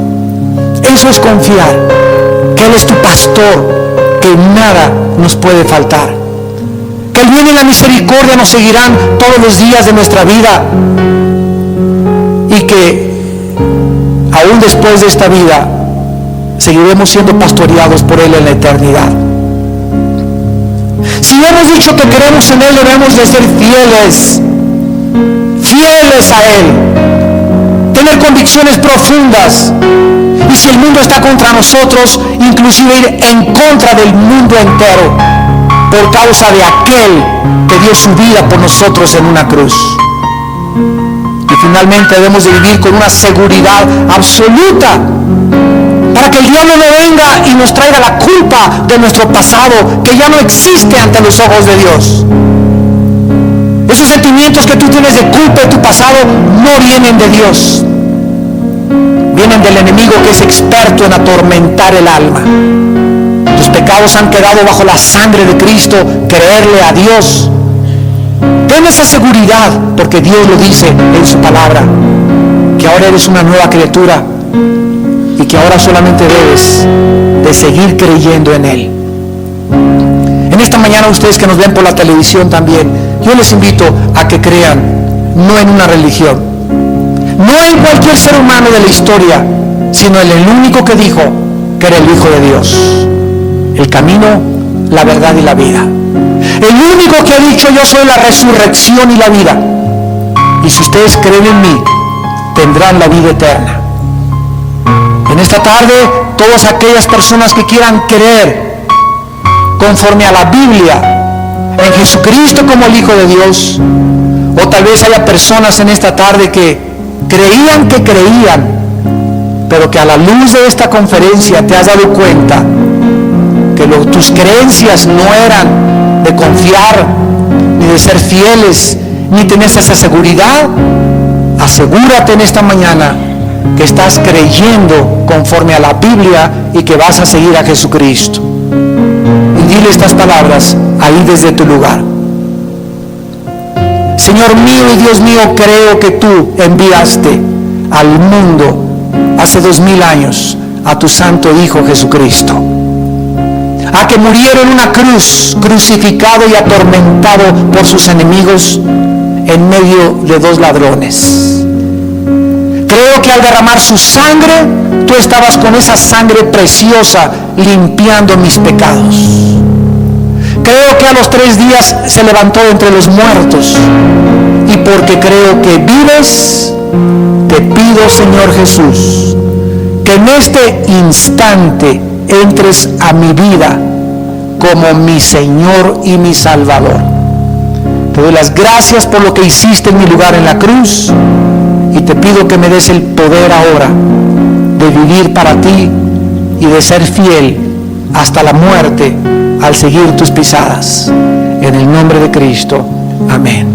Eso es confiar, que Él es tu pastor, que nada nos puede faltar, que el bien y la misericordia nos seguirán todos los días de nuestra vida, y que aún después de esta vida seguiremos siendo pastoreados por Él en la eternidad. Si hemos dicho que creemos en Él, debemos de ser fieles fieles a Él, tener convicciones profundas. Y si el mundo está contra nosotros, inclusive ir en contra del mundo entero, por causa de aquel que dio su vida por nosotros en una cruz. Y finalmente debemos de vivir con una seguridad absoluta, para que el diablo no venga y nos traiga la culpa de nuestro pasado, que ya no existe ante los ojos de Dios. Esos sentimientos que tú tienes de culpa de tu pasado no vienen de Dios. Vienen del enemigo, que es experto en atormentar el alma. Tus pecados han quedado bajo la sangre de Cristo. Creerle a Dios. Ten esa seguridad, porque Dios lo dice en su palabra, que ahora eres una nueva criatura y que ahora solamente debes de seguir creyendo en Él. En esta mañana, ustedes que nos ven por la televisión también, yo les invito a que crean no en una religión, no en cualquier ser humano de la historia, sino en el único que dijo que era el Hijo de Dios, el camino, la verdad y la vida. El único que ha dicho: yo soy la resurrección y la vida. Y si ustedes creen en mí, tendrán la vida eterna. En esta tarde, todas aquellas personas que quieran creer conforme a la Biblia en Jesucristo como el Hijo de Dios, o tal vez haya personas en esta tarde que creían, pero que a la luz de esta conferencia te has dado cuenta que tus creencias no eran de confiar, ni de ser fieles, ni tenés esa seguridad. Asegúrate en esta mañana que estás creyendo conforme a la Biblia y que vas a seguir a Jesucristo. Y dile estas palabras ahí desde tu lugar: Señor mío y Dios mío, creo que tú enviaste al mundo hace 2000 años a tu santo Hijo Jesucristo, a que muriera en una cruz, crucificado y atormentado por sus enemigos en medio de 2 ladrones. Creo que al derramar su sangre, tú estabas con esa sangre preciosa limpiando mis pecados. Creo que a los 3 días se levantó entre los muertos. Y porque creo que vives, te pido, Señor Jesús, que en este instante entres a mi vida como mi Señor y mi Salvador. Te doy las gracias por lo que hiciste en mi lugar en la cruz, y te pido que me des el poder ahora de vivir para ti y de ser fiel hasta la muerte al seguir tus pisadas. En el nombre de Cristo. Amén.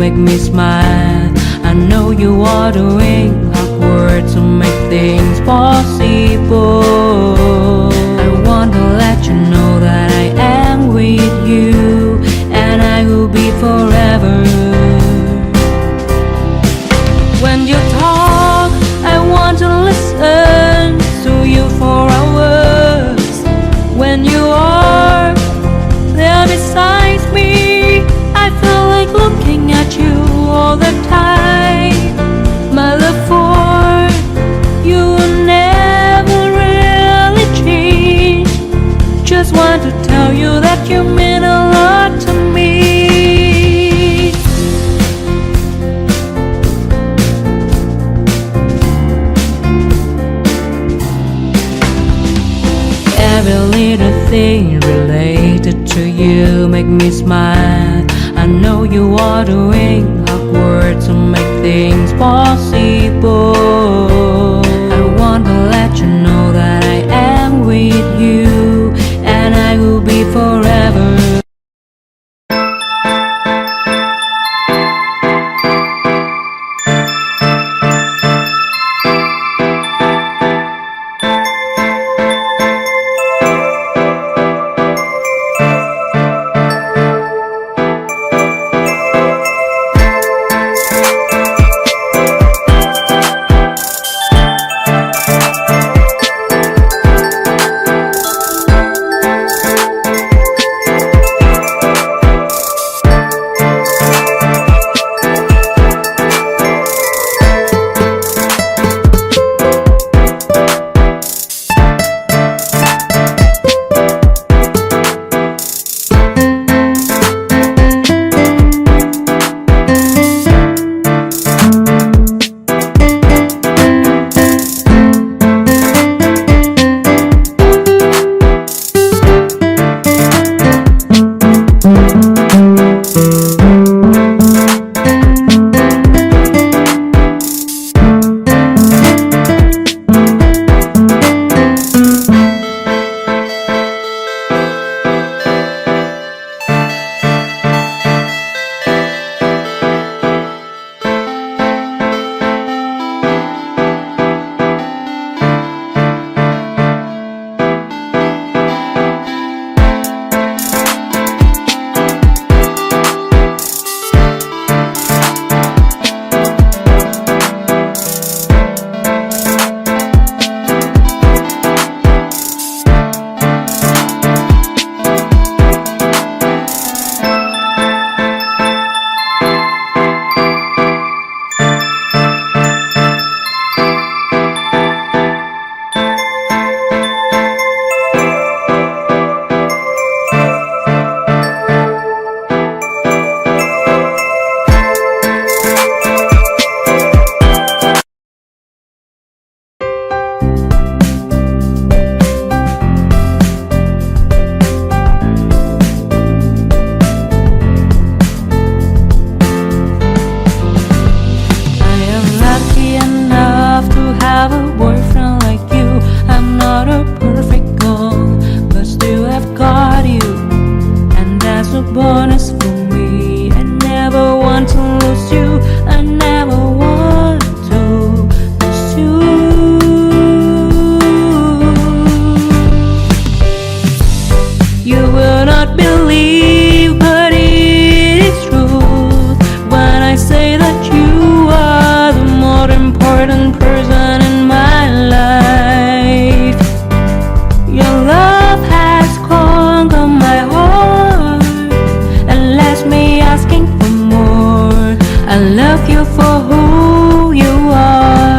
make me smile. I know you are doing hard work to make things possible. I want to let you know that I am with you, and I will be forever. When you talk, I want to listen to you for hours. When you are there beside me, I feel like looking at you all the time. My love for you will never really change. Just want to tell you that you mean a lot to me. Every little thing related to you make me smile. I know you are doing hard work to make things possible. I want to let you know that I am with you, and I will be forever. Bonus for me. I never want to lose you. I never want to lose you. You will not believe, but it is true when I say that you are the more important person in my life. Your love has conquered my heart and left me asking for more. I love you for who you are.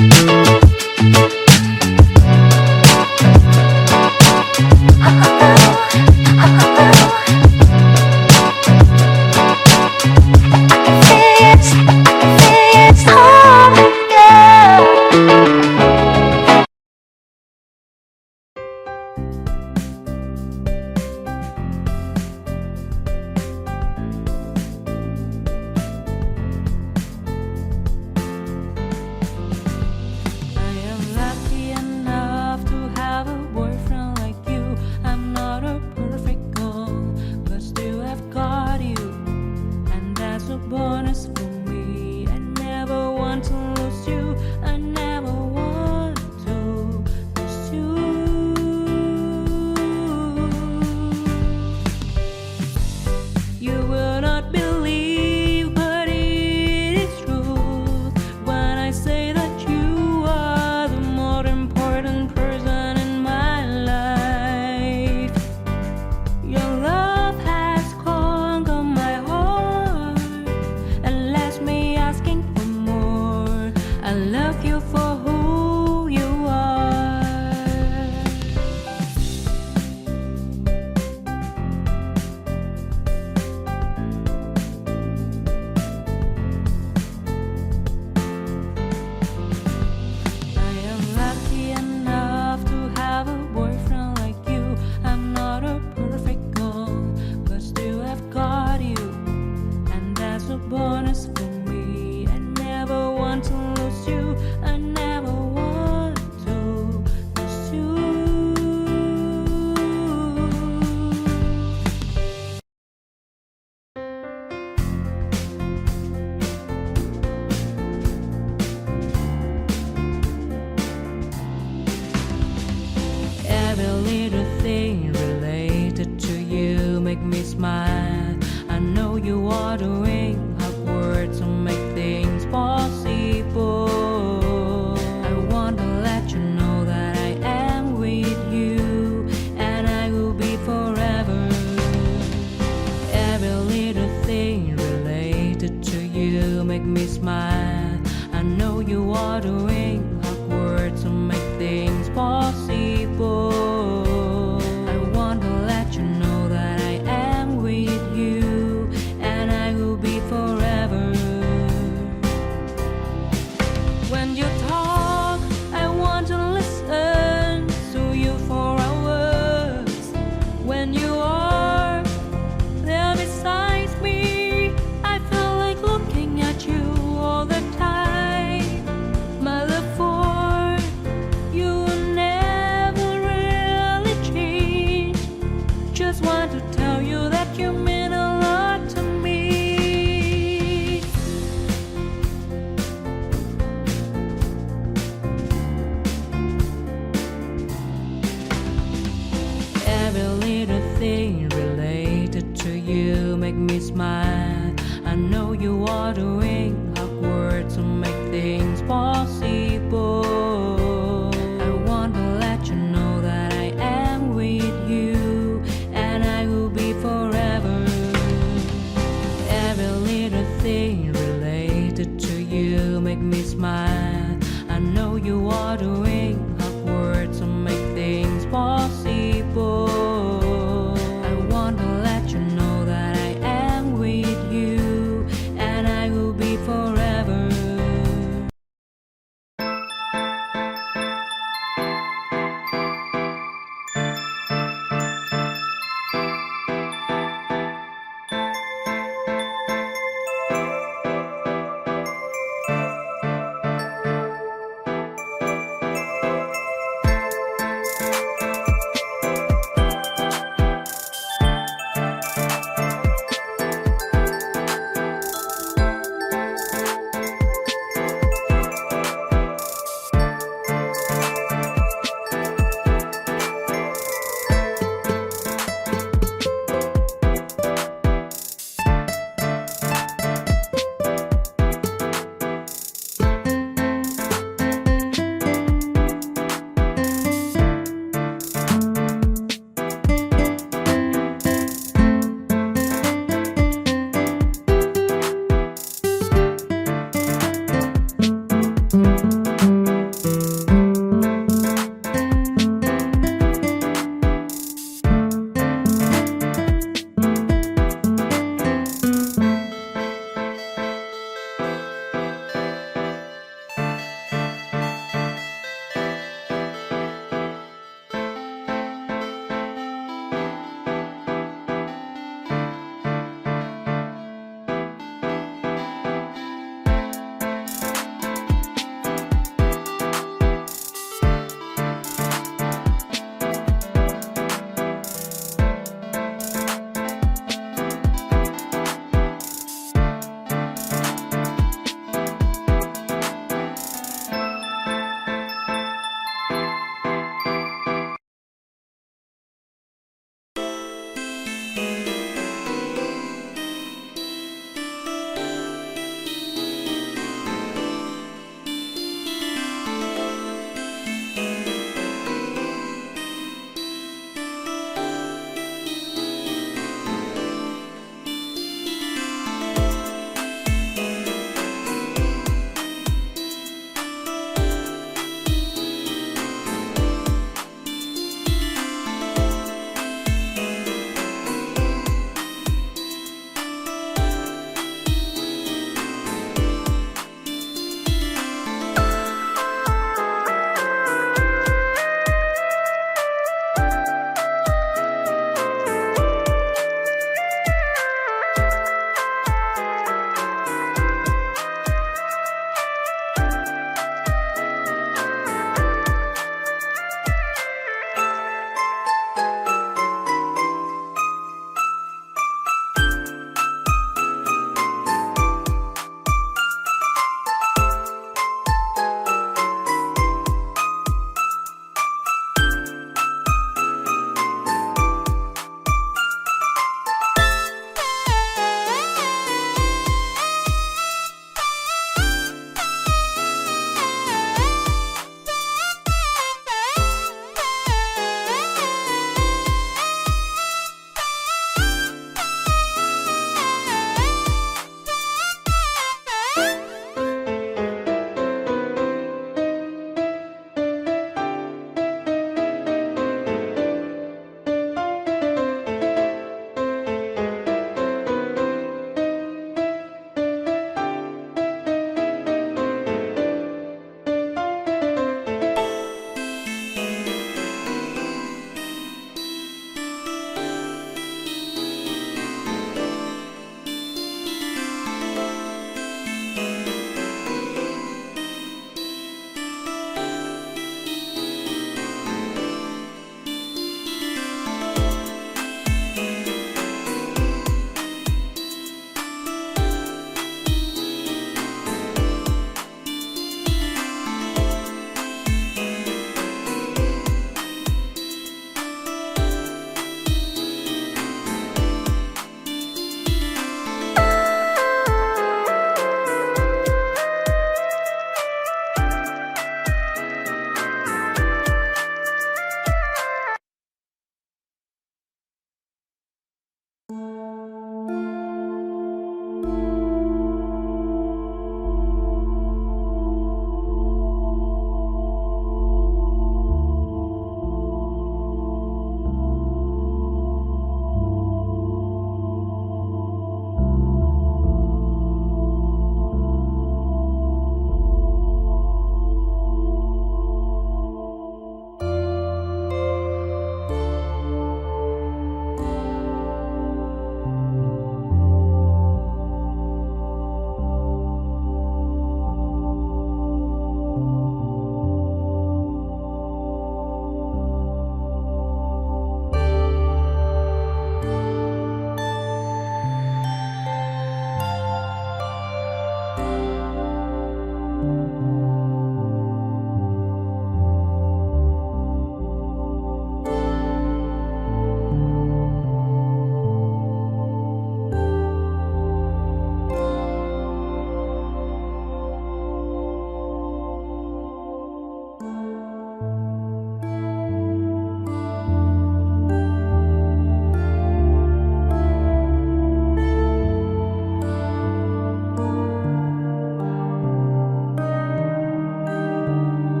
I am lucky enough to have a boyfriend like you. I'm not a perfect girl, but still I've got you, and that's a bonus for me. I never want to lose you. I never want to lose you. You will not believe, but it is true when I say that you are the most important person in my life. Your love has conquered my heart and left me asking for more. I love you for who you are. I am lucky enough to have a boyfriend like you. I'm not a perfect girl, but still I've got you, and that's a bonus for me. I never want to lose you. I never want to lose you. Every little thing related to you make me smile. I know you are doing hard work to make things possible. I want to let you know that I am with you, and I will be forever. Every little thing related to you make me smile. I know you are doing hard work to make things possible. I want to let you know that I am with you, and I will be forever. When you talk, I want to listen to you for hours. When you are there beside me, I feel like looking at you all the time. My love for you will never really change. Just want to tell you that you mean a lot to me. Every little thing related to you make me smile. I know you are doing hard work to make things possible. I want to let you know that I am with you, and I will be forever. Every little thing related to you make me smile. I know you are doing hard work to make things possible. I want to let you know that I am with you, and I will be forever.